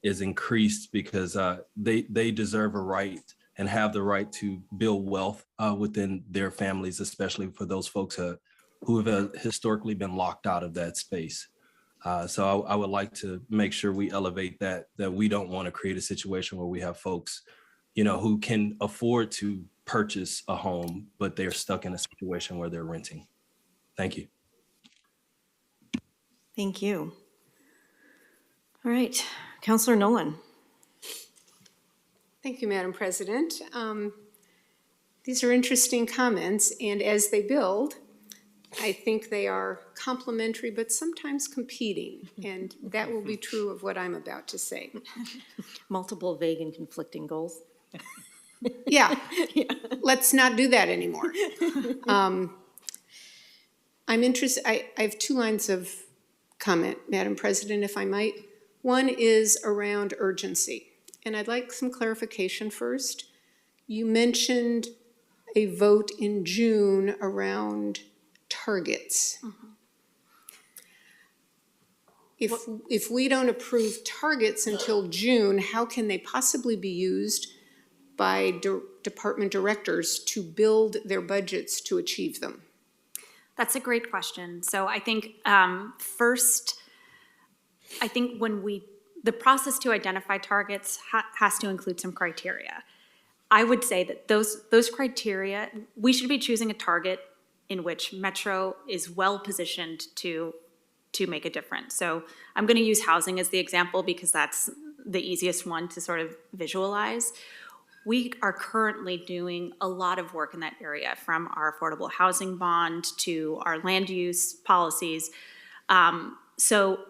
is increased, because they deserve a right and have the right to build wealth within their families, especially for those folks who have historically been locked out of that space. So I would like to make sure we elevate that we don't want to create a situation where we have folks, who can afford to purchase a home, but they're stuck in a situation where they're renting. Thank you. Thank you. All right, Counselor Nolan. Thank you, Madam President. These are interesting comments, and as they build, I think they are complementary, but sometimes competing, and that will be true of what I'm about to say. Multiple vague and conflicting goals. Yeah, let's not do that anymore. I'm interested, I have two lines of comment, Madam President, if I might. One is around urgency, and I'd like some clarification first. You mentioned a vote in June around targets. If we don't approve targets until June, how can they possibly be used by department directors to build their budgets to achieve them? That's a great question. So I think first, I think the process to identify targets has to include some criteria. I would say that those criteria, we should be choosing a target in which Metro is well positioned to make a difference. So I'm going to use housing as the example because that's the easiest one to sort of visualize. We are currently doing a lot of work in that area, from our affordable housing bond to our land use policies. So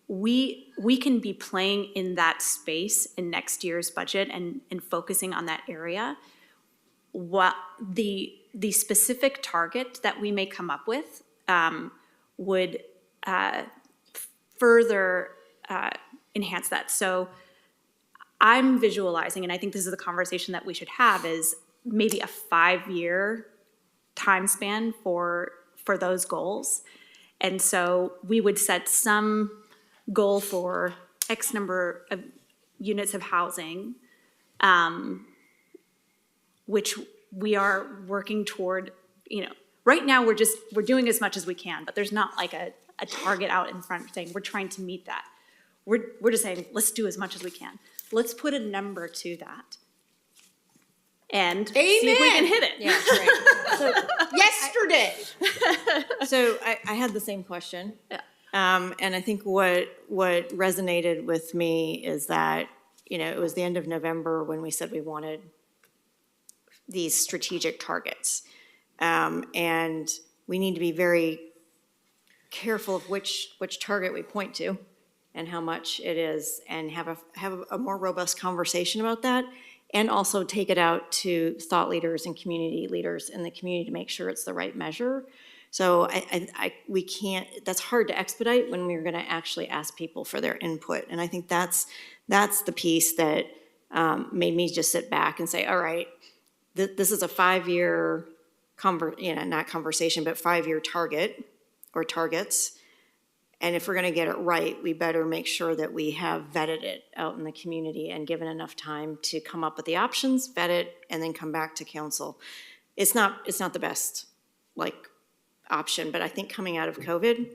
we can be playing in that space in next year's budget and focusing on that area. What the specific target that we may come up with would further enhance that. So I'm visualizing, and I think this is a conversation that we should have, is maybe a 5-year time span for those goals. And so we would set some goal for X number of units of housing, which we are working toward. Right now we're doing as much as we can, but there's not like a target out in front saying we're trying to meet that. We're just saying, let's do as much as we can. Let's put a number to that and see if we can hit it. Yeah, right. Yesterday. So I had the same question. Yeah. And I think what resonated with me is that, it was the end of November when we said we wanted these strategic targets. And we need to be very careful of which target we point to and how much it is, and have a more robust conversation about that. And also take it out to thought leaders and community leaders in the community to make sure it's the right measure. So we can't, that's hard to expedite when we're gonna actually ask people for their input. And I think that's the piece that made me just sit back and say, all right, this is a 5-year not conversation, but 5-year target or targets. And if we're gonna get it right, we better make sure that we have vetted it out in the community and given enough time to come up with the options, vet it, and then come back to council. It's not the best, option, but I think coming out of COVID,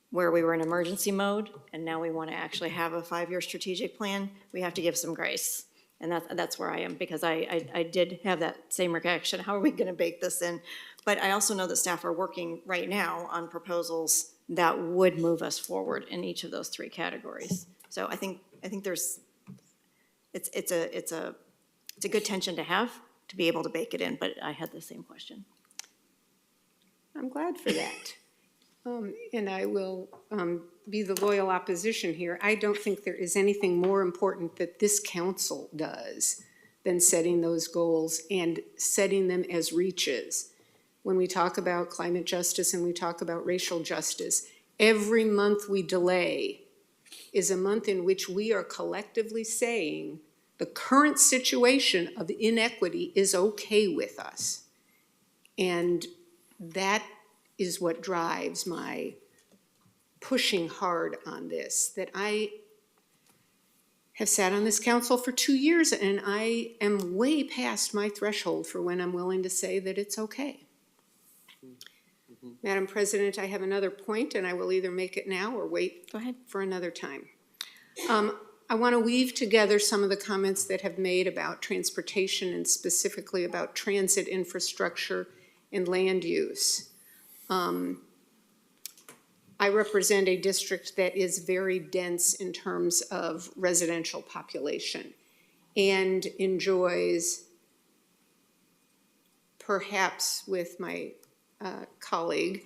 where we were in emergency mode, and now we wanna actually have a 5-year strategic plan, we have to give some grace. And that's where I am, because I did have that same reaction, how are we gonna bake this in? But I also know that staff are working right now on proposals that would move us forward in each of those 3 categories. So I think there's, it's a good tension to have, to be able to bake it in, but I had the same question. I'm glad for that. And I will be the loyal opposition here. I don't think there is anything more important that this council does than setting those goals and setting them as reaches. When we talk about climate justice and we talk about racial justice, every month we delay is a month in which we are collectively saying the current situation of inequity is okay with us. And that is what drives my pushing hard on this, that I have sat on this council for 2 years and I am way past my threshold for when I'm willing to say that it's okay. Madam President, I have another point and I will either make it now or wait Go ahead. for another time. I want to weave together some of the comments that have made about transportation and specifically about transit infrastructure and land use. I represent a district that is very dense in terms of residential population and enjoys, perhaps with my colleague,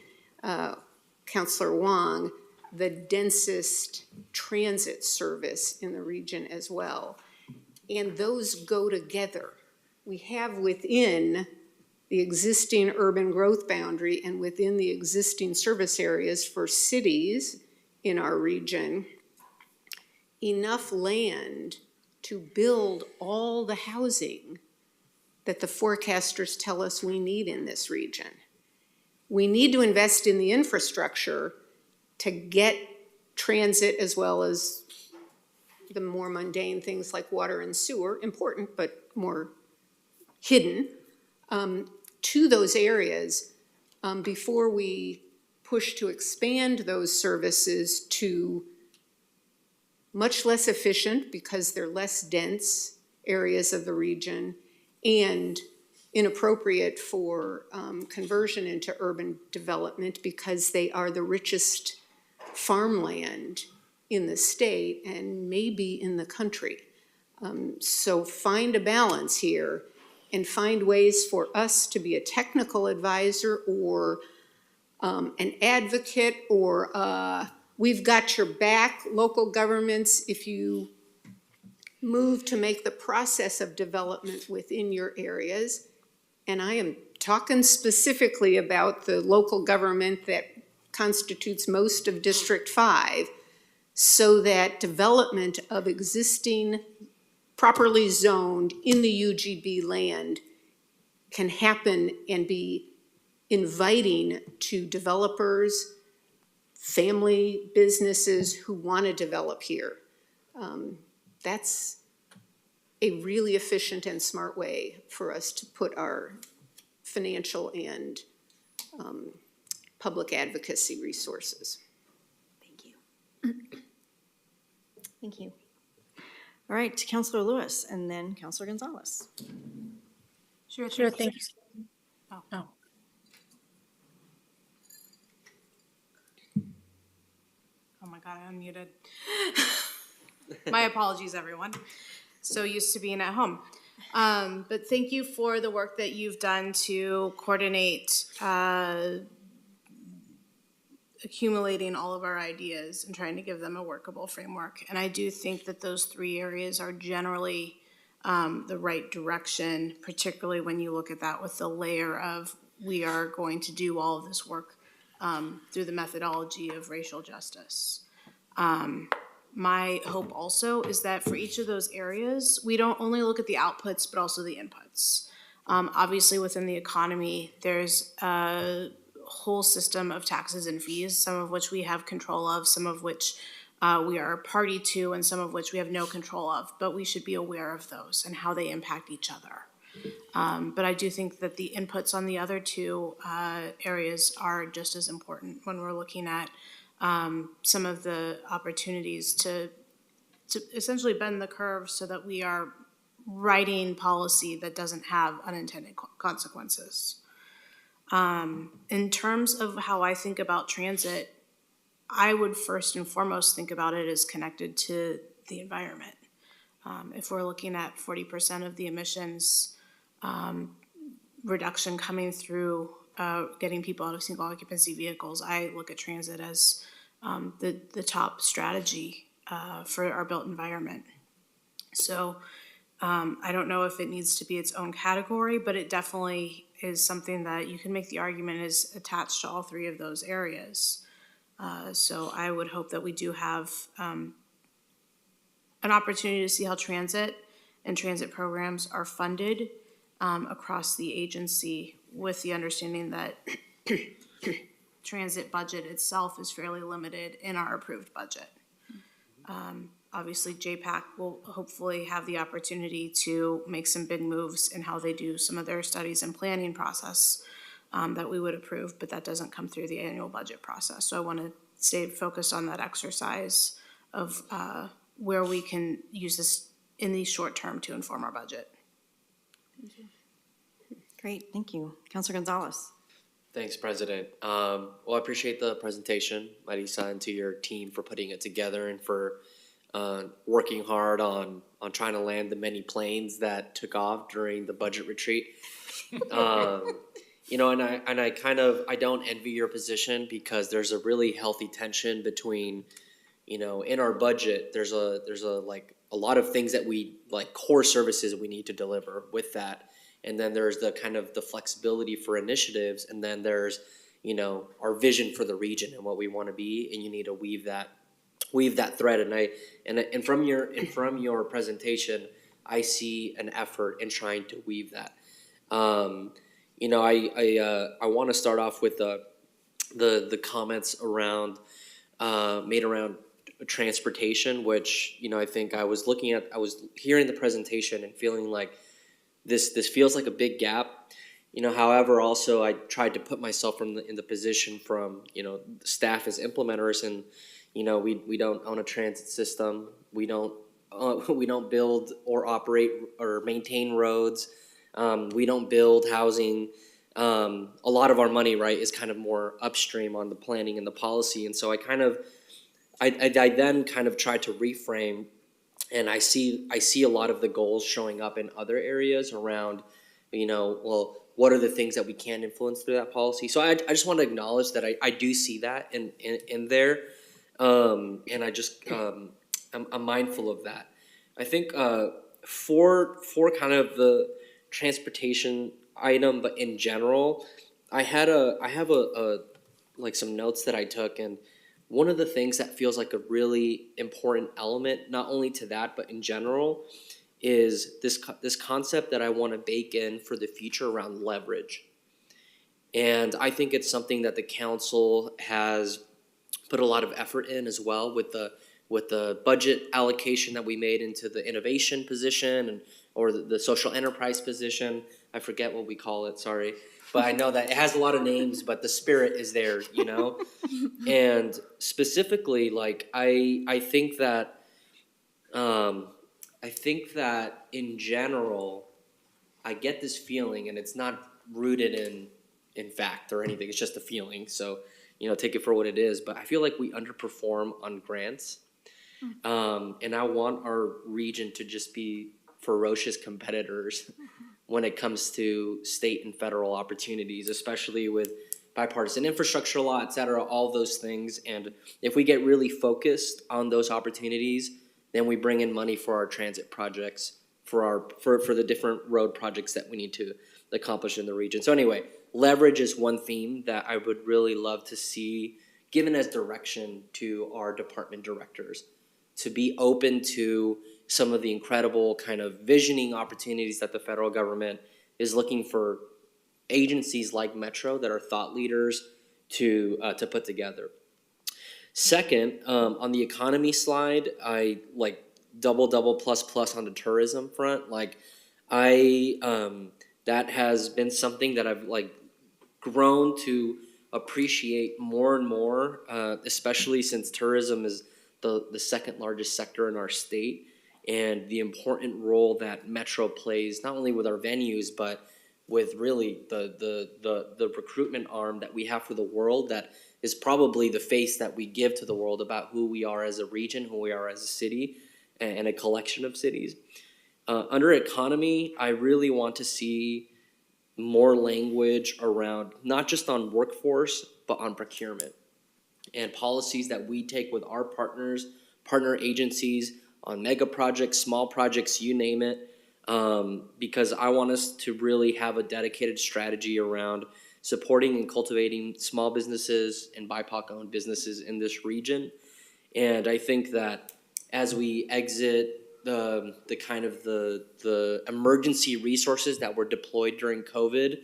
Councillor Wong, the densest transit service in the region as well. And those go together. We have within the existing urban growth boundary and within the existing service areas for cities in our region, enough land to build all the housing that the forecasters tell us we need in this region. We need to invest in the infrastructure to get transit as well as the more mundane things like water and sewer, important but more hidden, to those areas before we push to expand those services to much less efficient, because they're less dense areas of the region, and inappropriate for conversion into urban development because they are the richest farmland in the state and maybe in the country. So find a balance here and find ways for us to be a technical advisor or an advocate or we've got your back, local governments, if you move to make the process of development within your areas. And I am talking specifically about the local government that constitutes most of District 5, so that development of existing properly zoned in the UGB land can happen and be inviting to developers, family businesses who want to develop here. That's a really efficient and smart way for us to put our financial and public advocacy resources. Thank you. Thank you. All right, Councillor Lewis and then Councillor Gonzalez. Sure, thank you. Oh. God, I unmuted. My apologies, everyone. So used to being at home. But thank you for the work that you've done to coordinate accumulating all of our ideas and trying to give them a workable framework. And I do think that those three areas are generally the right direction, particularly when you look at that with the layer of we are going to do all of this work through the methodology of racial justice. My hope also is that for each of those areas, we don't only look at the outputs, but also the inputs. Obviously, within the economy, there's a whole system of taxes and fees, some of which we have control of, some of which we are a party to, and some of which we have no control of. But we should be aware of those and how they impact each other. But I do think that the inputs on the other two areas are just as important when we're looking at some of the opportunities to essentially bend the curve so that we are writing policy that doesn't have unintended consequences. In terms of how I think about transit, I would first and foremost think about it as connected to the environment. If we're looking at 40% of the emissions reduction coming through getting people out of single occupancy vehicles, I look at transit as the top strategy for our built environment. So I don't know if it needs to be its own category, but it definitely is something that you can make the argument is attached to all three of those areas. So I would hope that we do have an opportunity to see how transit and transit programs are funded across the agency, with the understanding that transit budget itself is fairly limited in our approved budget. Obviously, JPAC will hopefully have the opportunity to make some big moves in how they do some of their studies and planning process that we would approve, but that doesn't come through the annual budget process. So I want to stay focused on that exercise of where we can use this in the short term to inform our budget. Great, thank you. Councilor Gonzalez. Thanks, President. Well, I appreciate the presentation, Marisa, and to your team for putting it together and for working hard on trying to land the many planes that took off during the budget retreat. You know, and I don't envy your position, because there's a really healthy tension between, you know, in our budget, there's a like a lot of things that we like core services we need to deliver with that. And then there's the kind of the flexibility for initiatives, and then there's, you know, our vision for the region and what we want to be, and you need to weave that thread. And from your presentation, I see an effort in trying to weave that. You know, I want to start off with the comments around made around transportation, which, you know, I think I was hearing the presentation and feeling like this feels like a big gap. You know, however, also I tried to put myself in the position from, you know, staff as implementers, and, you know, we don't own a transit system. We don't build or operate or maintain roads. We don't build housing. A lot of our money, right, is kind of more upstream on the planning and the policy. And so I then kind of tried to reframe, and I see a lot of the goals showing up in other areas around, you know, well, what are the things that we can influence through that policy? So I just want to acknowledge that I do see that in there, and I just I'm mindful of that. I think for kind of the transportation item, but in general, I have like some notes that I took, and one of the things that feels like a really important element, not only to that, but in general, is this concept that I want to bake in for the future around leverage. And I think it's something that the council has put a lot of effort in as well, with the budget allocation that we made into the innovation position or the social enterprise position. I forget what we call it, sorry. But I know that it has a lot of names, but the spirit is there, you know? And specifically, like, I think that in general, I get this feeling, and it's not rooted in fact or anything, it's just a feeling. So, take it for what it is, but I feel like we underperform on grants. And I want our region to just be ferocious competitors when it comes to state and federal opportunities, especially with bipartisan infrastructure law, et cetera, all those things. And if we get really focused on those opportunities, then we bring in money for our transit projects, for the different road projects that we need to accomplish in the region. So anyway, leverage is one theme that I would really love to see given as direction to our department directors, to be open to some of the incredible kind of visioning opportunities that the federal government is looking for agencies like Metro that are thought leaders to put together. Second, on the economy slide, I like double plus on the tourism front. Like that has been something that I've like grown to appreciate more and more, especially since tourism is the second largest sector in our state, and the important role that Metro plays, not only with our venues, but with really the recruitment arm that we have for the world, that is probably the face that we give to the world about who we are as a region, who we are as a city, and a collection of cities. Under economy, I really want to see more language around not just on workforce, but on procurement and policies that we take with our partner agencies on mega projects, small projects, you name it, because I want us to really have a dedicated strategy around supporting and cultivating small businesses and BIPOC-owned businesses in this region. And I think that as we exit the emergency resources that were deployed during COVID,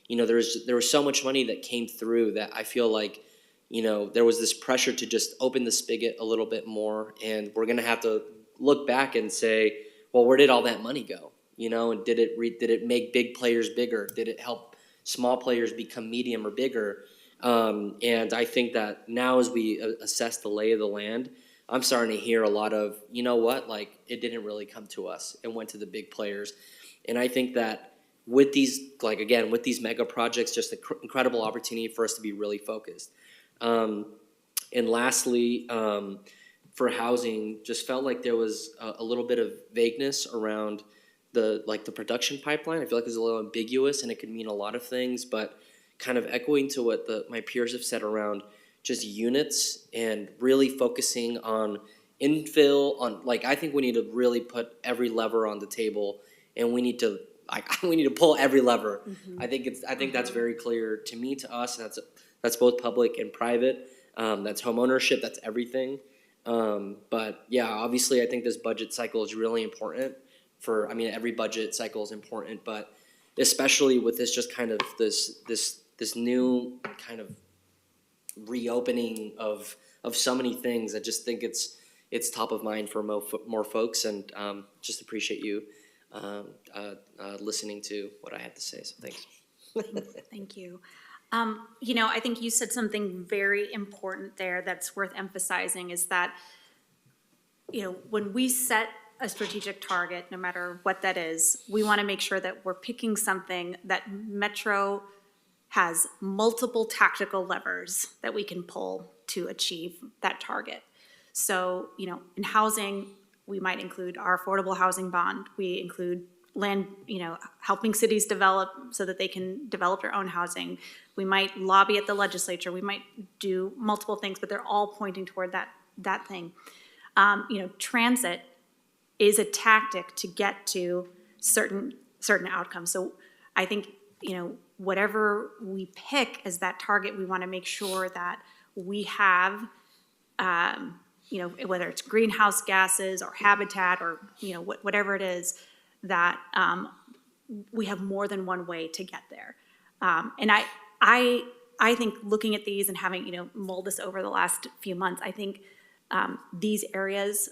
there was so much money that came through that I feel like, there was this pressure to just open the spigot a little bit more, and we're gonna have to look back and say, well, where did all that money go? And did it make big players bigger? Did it help small players become medium or bigger? And I think that now as we assess the lay of the land, I'm starting to hear a lot of, like it didn't really come to us. It went to the big players. And I think that with these, with these mega projects, just an incredible opportunity for us to be really focused. And lastly, for housing, just felt like there was a little bit of vagueness around the production pipeline. I feel like it's a little ambiguous and it could mean a lot of things, but kind of echoing to what my peers have said around just units and really focusing on infill I think we need to really put every lever on the table, and we need to pull every lever. Mm-hmm. I think that's very clear to me, to us, and that's both public and private. That's home ownership, that's everything. But yeah, obviously I think this budget cycle is really important every budget cycle is important, but especially with this just kind of this new kind of reopening of so many things. I just think it's top of mind for more folks, and just appreciate you listening to what I had to say. So thanks. Thank you. I think you said something very important there that's worth emphasizing, is that, when we set a strategic target, no matter what that is, we want to make sure that we're picking something that Metro has multiple tactical levers that we can pull to achieve that target. So, in housing, we might include our affordable housing bond. We include land, helping cities develop so that they can develop their own housing. We might lobby at the legislature. We might do multiple things, but they're all pointing toward that thing. Transit is a tactic to get to certain outcomes. So I think, whatever we pick as that target, we want to make sure that we have, whether it's greenhouse gases or habitat or, whatever it is, that we have more than one way to get there. And I think looking at these and having, mulled this over the last few months, I think these areas,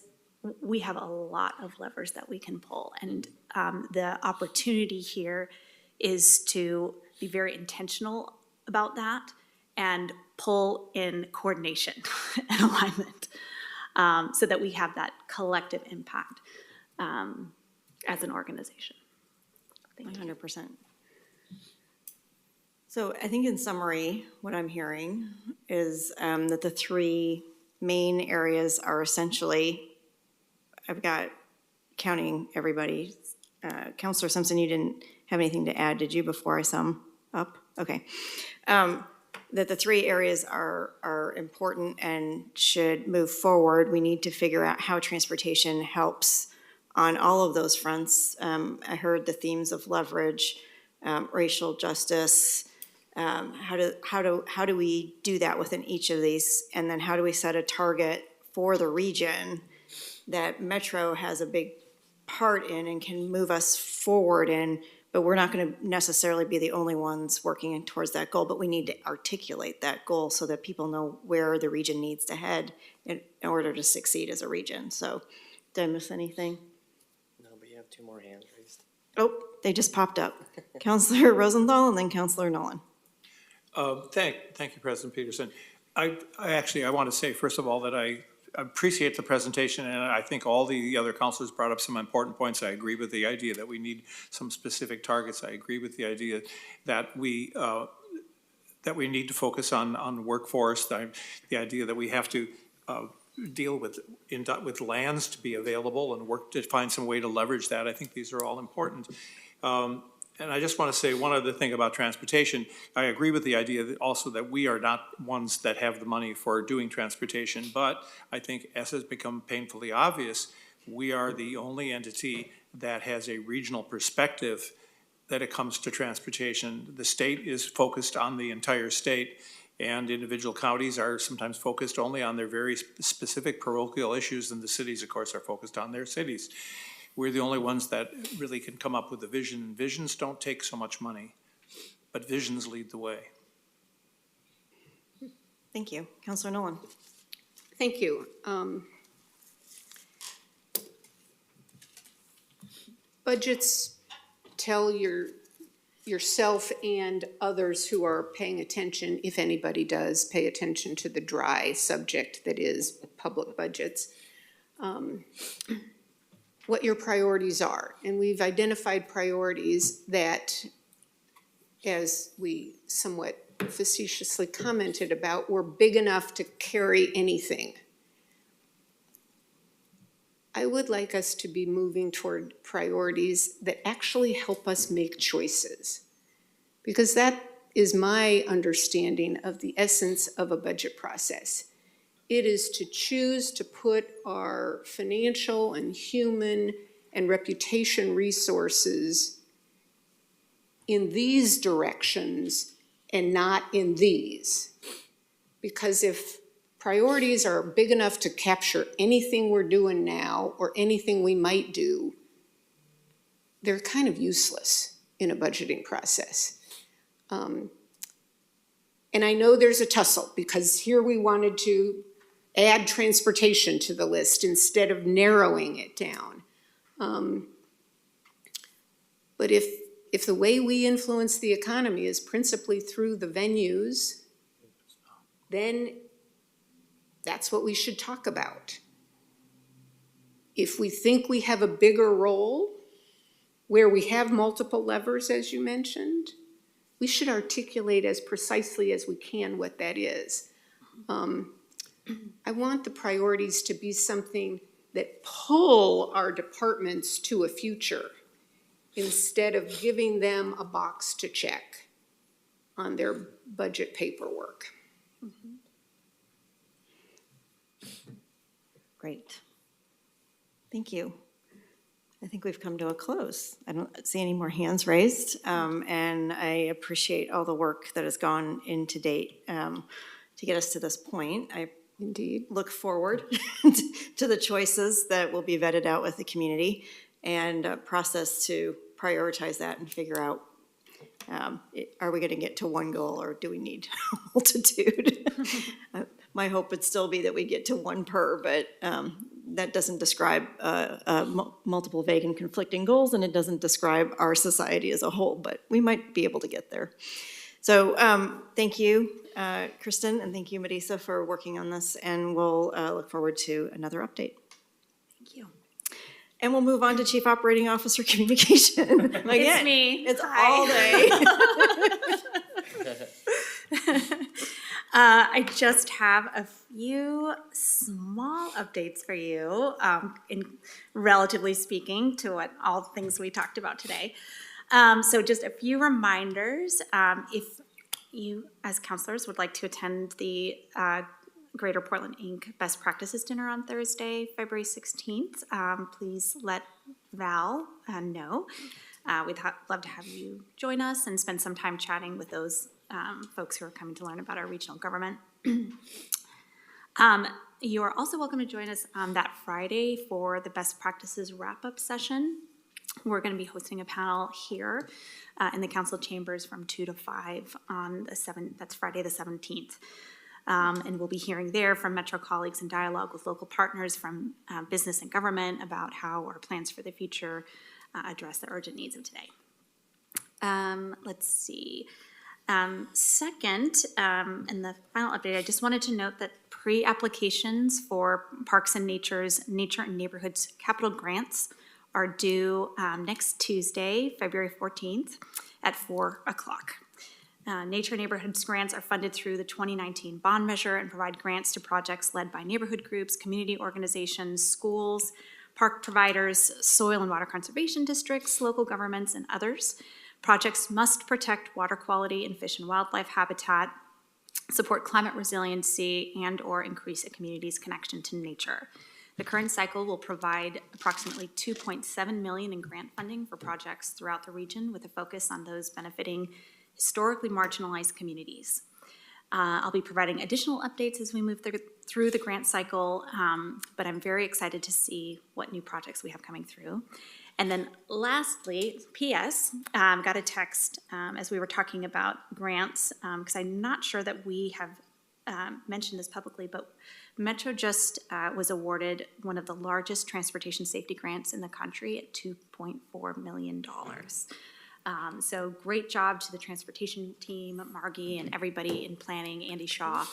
we have a lot of levers that we can pull. And the opportunity here is to be very intentional about that and pull in coordination and alignment, so that we have that collective impact as an organization. 100%. So I think in summary, what I'm hearing is that the three main areas are essentially, I've got, counting everybody, Counselor Simpson, you didn't have anything to add, did you, before I sum up? Okay. That the three areas are important and should move forward. We need to figure out how transportation helps on all of those fronts. I heard the themes of leverage, racial justice. How do we do that within each of these? And then how do we set a target for the region that Metro has a big part in and can move us forward in, but we're not going to necessarily be the only ones working towards that goal, but we need to articulate that goal so that people know where the region needs to head in order to succeed as a region. So, did I miss anything? No, but you have two more hands raised. Oh, they just popped up. Counselor Rosenthal and then Counselor Nolan. Thank you, President Peterson. I want to say, first of all, that I appreciate the presentation, and I think all the other counselors brought up some important points. I agree with the idea that we need some specific targets. I agree with the idea that we need to focus on workforce. The idea that we have to deal with lands to be available and work to find some way to leverage that. I think these are all important. And I just want to say one other thing about transportation. I agree with the idea that also that we are not ones that have the money for doing transportation, but I think, as has become painfully obvious, we are the only entity that has a regional perspective that it comes to transportation. The state is focused on the entire state, and individual counties are sometimes focused only on their very specific parochial issues, and the cities, of course, are focused on their cities. We're the only ones that really can come up with a vision. Visions don't take so much money, but visions lead the way. Thank you. Counselor Nolan. Thank you. Budgets tell yourself and others who are paying attention, if anybody does, pay attention to the dry subject that is public budgets, what your priorities are. And we've identified priorities that, as we somewhat facetiously commented about, were big enough to carry anything. I would like us to be moving toward priorities that actually help us make choices, because that is my understanding of the essence of a budget process. It is to choose to put our financial and human and reputation resources in these directions and not in these. Because if priorities are big enough to capture anything we're doing now or anything we might do, they're kind of useless in a budgeting process. And I know there's a tussle, because here we wanted to add transportation to the list instead of narrowing it down. But if the way we influence the economy is principally through the venues, then that's what we should talk about. If we think we have a bigger role, where we have multiple levers, as you mentioned, we should articulate as precisely as we can what that is. I want the priorities to be something that pull our departments to a future instead of giving them a box to check on their budget paperwork. Great. Thank you. I think we've come to a close. I don't see any more hands raised, and I appreciate all the work that has gone in to date to get us to this point. I indeed look forward to the choices that will be vetted out with the community and a process to prioritize that and figure out, are we going to get to one goal or do we need a multitude? My hope would still be that we get to one per, but that doesn't describe multiple vague and conflicting goals, and it doesn't describe our society as a whole, but we might be able to get there. So thank you, Kristen, and thank you, Marisa, for working on this, and we'll look forward to another update. Thank you. And we'll move on to Chief Operating Officer Communication. Again, It's me. It's Hi. all day. I just have a few small updates for you, in relatively speaking to what all things we talked about today. So just a few reminders, if you as counselors would like to attend the Greater Portland Inc. Best Practices Dinner on Thursday, February 16th, please let Val know. We'd love to have you join us and spend some time chatting with those folks who are coming to learn about our regional government. You are also welcome to join us on that Friday for the Best Practices Wrap-Up Session. We're going to be hosting a panel here in the council chambers from 2 to 5 on the 7th, that's Friday the 17th. And we'll be hearing there from Metro colleagues in dialogue with local partners from business and government about how our plans for the future address the urgent needs of today. Let's see. Second, and the final update, I just wanted to note that pre-applications for Parks and Nature's Nature and Neighborhoods Capital Grants are due next Tuesday, February 14th at 4 o'clock. Nature Neighborhoods grants are funded through the 2019 bond measure and provide grants to projects led by neighborhood groups, community organizations, schools, park providers, soil and water conservation districts, local governments, and others. Projects must protect water quality and fish and wildlife habitat, support climate resiliency, and/or increase a community's connection to nature. The current cycle will provide approximately $2.7 million in grant funding for projects throughout the region with a focus on those benefiting historically marginalized communities. I'll be providing additional updates as we move through the grant cycle, but I'm very excited to see what new projects we have coming through. And then lastly, P.S., got a text as we were talking about grants, because I'm not sure that we have mentioned this publicly, but Metro just was awarded one of the largest transportation safety grants in the country at $2.4 million. So great job to the transportation team, Margie, and everybody in planning, Andy Shaw,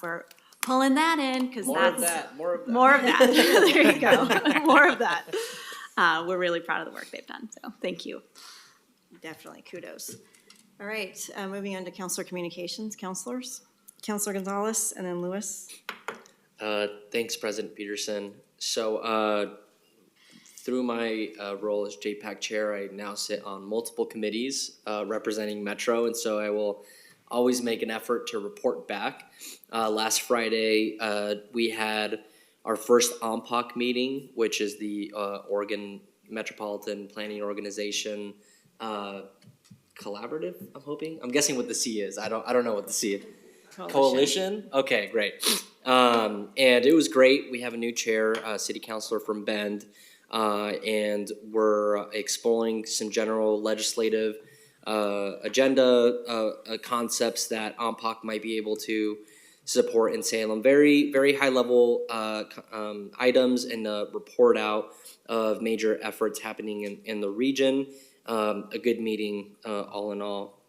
for pulling that in, because that's More of that. more of that. There you go. More of that. We're really proud of the work they've done. So thank you. Definitely, kudos. All right, moving on to counselor communications. Counselors, Counselor Gonzalez, and then Lewis. Thanks, President Peterson. So through my role as JPAC chair, I now sit on multiple committees representing Metro, and so I will always make an effort to report back. Last Friday, we had our first OMPOC meeting, which is the Oregon Metropolitan Planning Organization collaborative, I'm guessing what the C is. I don't know what the C is. Coalition? Okay, great. And it was great. We have a new chair, city councilor from Bend, and we're exploring some general legislative agenda concepts that OMPOC might be able to support in Salem. Very, very high level items and a report out of major efforts happening in the region. A good meeting all in all.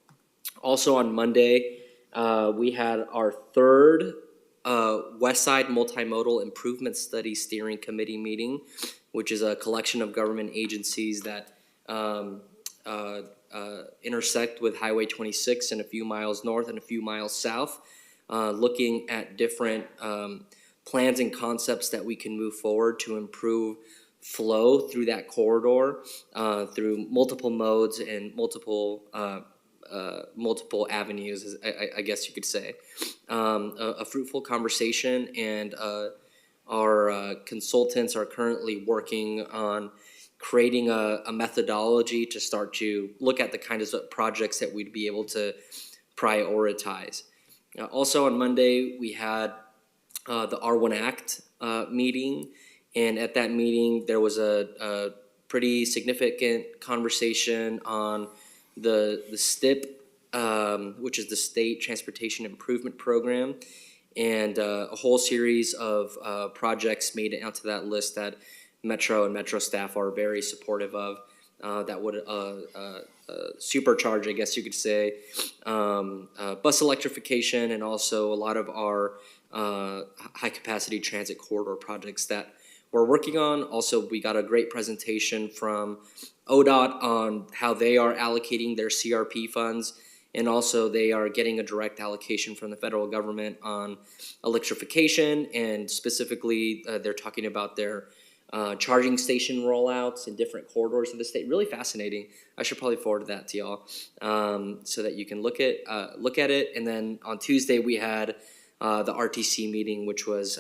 Also on Monday, we had our third West Side Multimodal Improvement Study Steering Committee meeting, which is a collection of government agencies that intersect with Highway 26 and a few miles north and a few miles south, looking at different plans and concepts that we can move forward to improve flow through that corridor through multiple modes and multiple avenues, I guess you could say. A fruitful conversation, and our consultants are currently working on creating a methodology to start to look at the kinds of projects that we'd be able to prioritize. Also on Monday, we had the R1 Act meeting, and at that meeting, there was a pretty significant conversation on the STIP, which is the State Transportation Improvement Program, and a whole series of projects made it onto that list that Metro and Metro staff are very supportive of, that would supercharge, I guess you could say, bus electrification, and also a lot of our high-capacity transit corridor projects that we're working on. Also, we got a great presentation from ODOT on how they are allocating their CRP funds And also, they are getting a direct allocation from the federal government on electrification, and specifically, they're talking about their charging station rollouts in different corridors of the state. Really fascinating. I should probably forward that to y'all so that you can look at it. And then on Tuesday, we had the RTC meeting, which was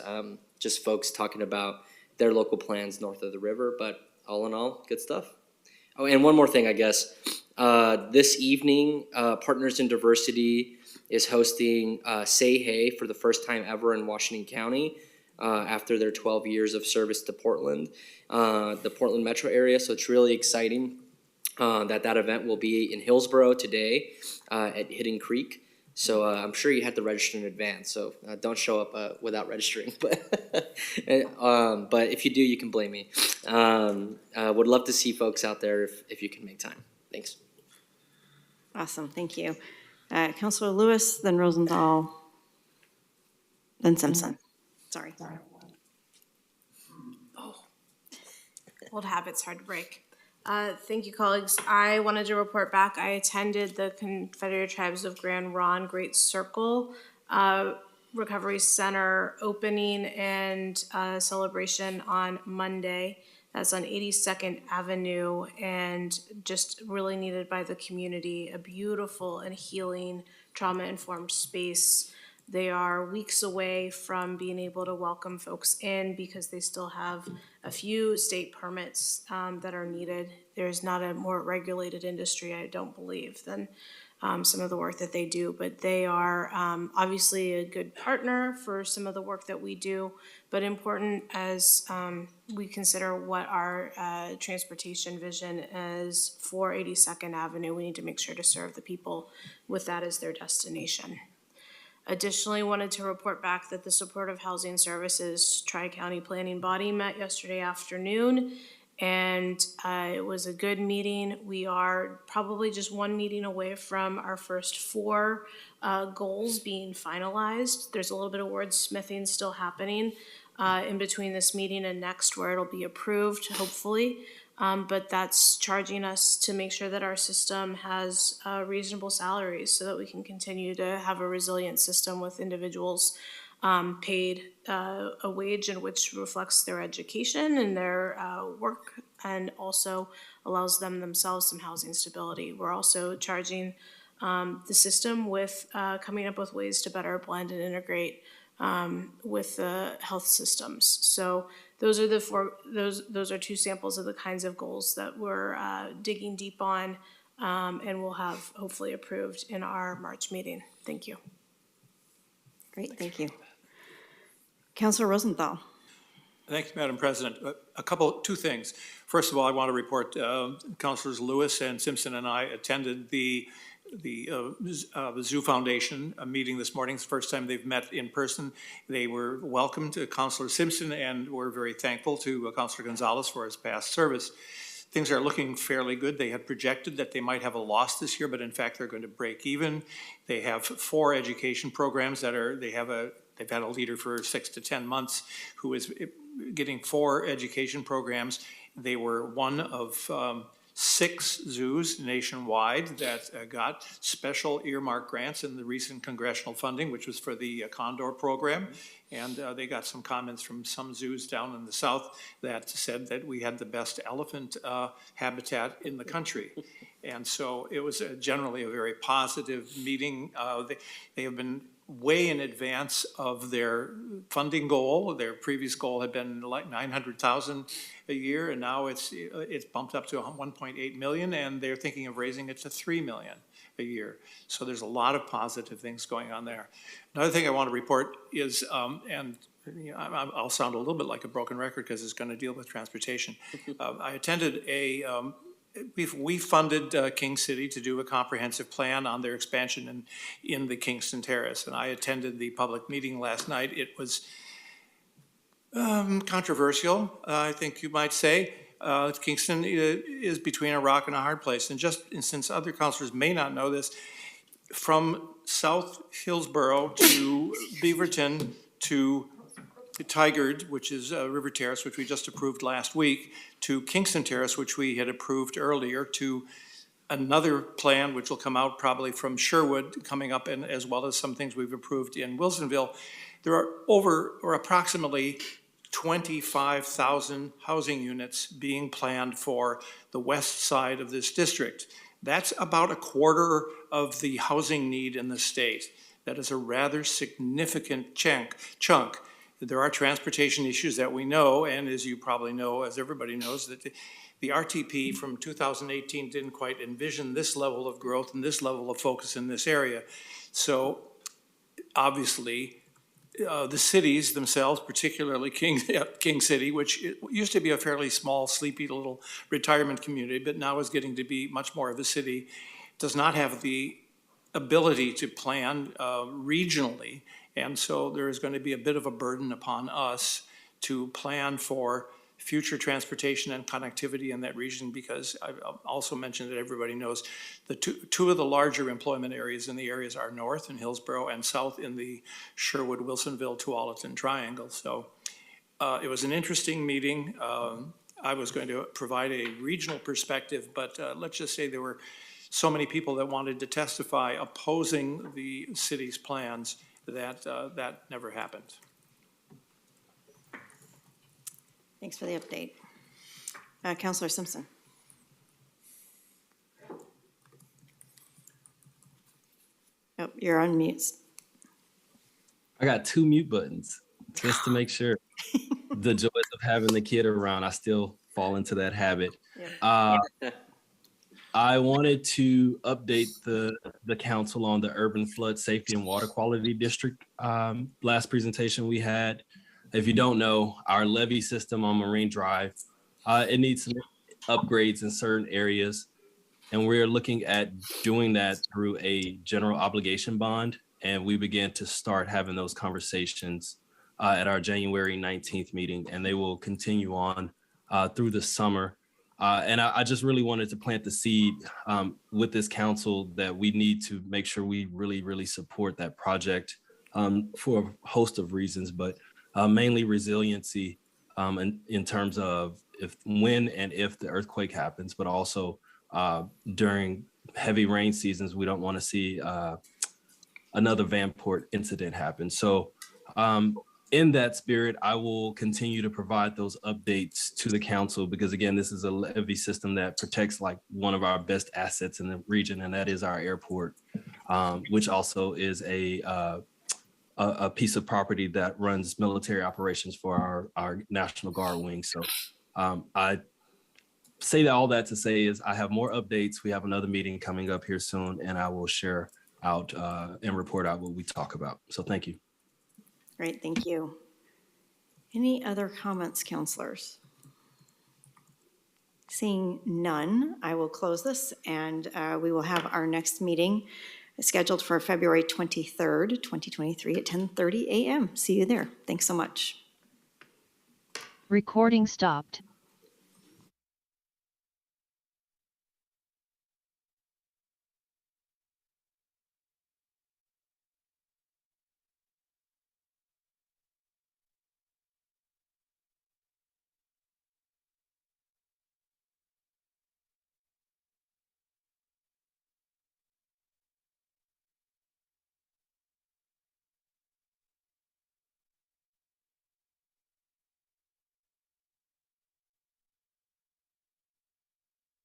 just folks talking about their local plans north of the river. But all in all, good stuff. Oh, and one more thing, I guess. This evening, Partners in Diversity is hosting Say Hey for the first time ever in Washington County after their 12 years of service to Portland, the Portland metro area. So it's really exciting that event will be in Hillsborough today at Hidden Creek. So I'm sure you had to register in advance, so don't show up without registering. But if you do, you can blame me. Would love to see folks out there if you can make time. Thanks. Awesome, thank you. Councilor Lewis, then Rosenthal, then Simpson. Sorry. Old habits hard to break. Thank you, colleagues. I wanted to report back. I attended the Confederated Tribes of Grand Ronde Great Circle Recovery Center opening and celebration on Monday. That's on 82nd Avenue, and just really needed by the community. A beautiful and healing, trauma-informed space. They are weeks away from being able to welcome folks in because they still have a few state permits that are needed. There's not a more regulated industry, I don't believe, than some of the work that they do, but they are obviously a good partner for some of the work that we do, but important as we consider what our transportation vision is for 82nd Avenue. We need to make sure to serve the people with that as their destination. Additionally, wanted to report back that the Supportive Housing Services Tri-County Planning Body met yesterday afternoon, and it was a good meeting. We are probably just one meeting away from our first 4 goals being finalized. There's a little bit of wordsmithing still happening in between this meeting and next, where it'll be approved, hopefully. But that's charging us to make sure that our system has reasonable salaries so that we can continue to have a resilient system with individuals paid a wage in which reflects their education and their work, and also allows them themselves some housing stability. We're also charging the system with coming up with ways to better blend and integrate with the health systems. So those are those are 2 samples of the kinds of goals that we're digging deep on, and we'll have hopefully approved in our March meeting. Thank you. Great, thank you. Councilor Rosenthal. Thank you, Madam President. 2 things. First of all, I want to report Councilors Lewis and Simpson and I attended the Zoo Foundation meeting this morning. It's the first time they've met in person. They were welcomed to Councilor Simpson, and we're very thankful to Councilor Gonzalez for his past service. Things are looking fairly good. They had projected that they might have a loss this year, but in fact, they're going to break even. They have 4 education programs they've had a leader for 6 to 10 months who is getting 4 education programs. They were one of 6 zoos nationwide that got special earmark grants in the recent congressional funding, which was for the Condor program. And they got some comments from some zoos down in the South that said that we had the best elephant habitat in the country. And so it was generally a very positive meeting. They have been way in advance of their funding goal. Their previous goal had been like $900,000 a year, and now it's bumped up to 1.8 million, and they're thinking of raising it to 3 million a year. So there's a lot of positive things going on there. Another thing I want to report is, and I'll sound a little bit like a broken record because it's going to deal with transportation. I attended we funded King City to do a comprehensive plan on their expansion in the Kingston Terrace, and I attended the public meeting last night. It was controversial, I think you might say. Kingston is between a rock and a hard place, and since other councilors may not know this, from South Hillsborough to Beaverton to Tigard, which is River Terrace, which we just approved last week, to Kingston Terrace, which we had approved earlier, to another plan, which will come out probably from Sherwood coming up, and as well as some things we've approved in Wilsonville. There are approximately 25,000 housing units being planned for the west side of this district. That's about a quarter of the housing need in the state. That is a rather significant chunk. There are transportation issues that we know, and as you probably know, as everybody knows, that the RTP from 2018 didn't quite envision this level of growth and this level of focus in this area. So obviously, the cities themselves, particularly King City, which used to be a fairly small, sleepy little retirement community, but now is getting to be much more of a city, does not have the ability to plan regionally. And so there is going to be a bit of a burden upon us to plan for future transportation and connectivity in that region, because I've also mentioned that everybody knows the two of the larger employment areas in the areas are north in Hillsborough and south in the Sherwood, Wilsonville, Tualatin triangle. So it was an interesting meeting. I was going to provide a regional perspective, but let's just say there were so many people that wanted to testify opposing the city's plans that that never happened. Thanks for the update. Councilor Simpson. Oh, you're on mute. I got 2 mute buttons just to make sure. The joys of having the kid around, I still fall into that habit. I wanted to update the council on the Urban Flood Safety and Water Quality District last presentation we had. If you don't know, our levee system on Marine Drive, it needs some upgrades in certain areas. And we're looking at doing that through a general obligation bond. And we began to start having those conversations at our January 19th meeting, and they will continue on through the summer. And I just really wanted to plant the seed with this council that we need to make sure we really support that project for a host of reasons, but mainly resiliency in terms of when and if the earthquake happens, but also during heavy rain seasons, we don't want to see another Vanport incident happen. So in that spirit, I will continue to provide those updates to the council, because again, this is a levee system that protects like one of our best assets in the region, and that is our airport, which also is a piece of property that runs military operations for our National Guard wing. So I say all that to say is I have more updates. We have another meeting coming up here soon, and I will share out and report out what we talk about. So thank you. Great, thank you. Any other comments, councilors? Seeing none, I will close this, and we will have our next meeting scheduled for February 23rd, 2023 at 10:30 a.m. See you there. Thanks so much. Recording stopped.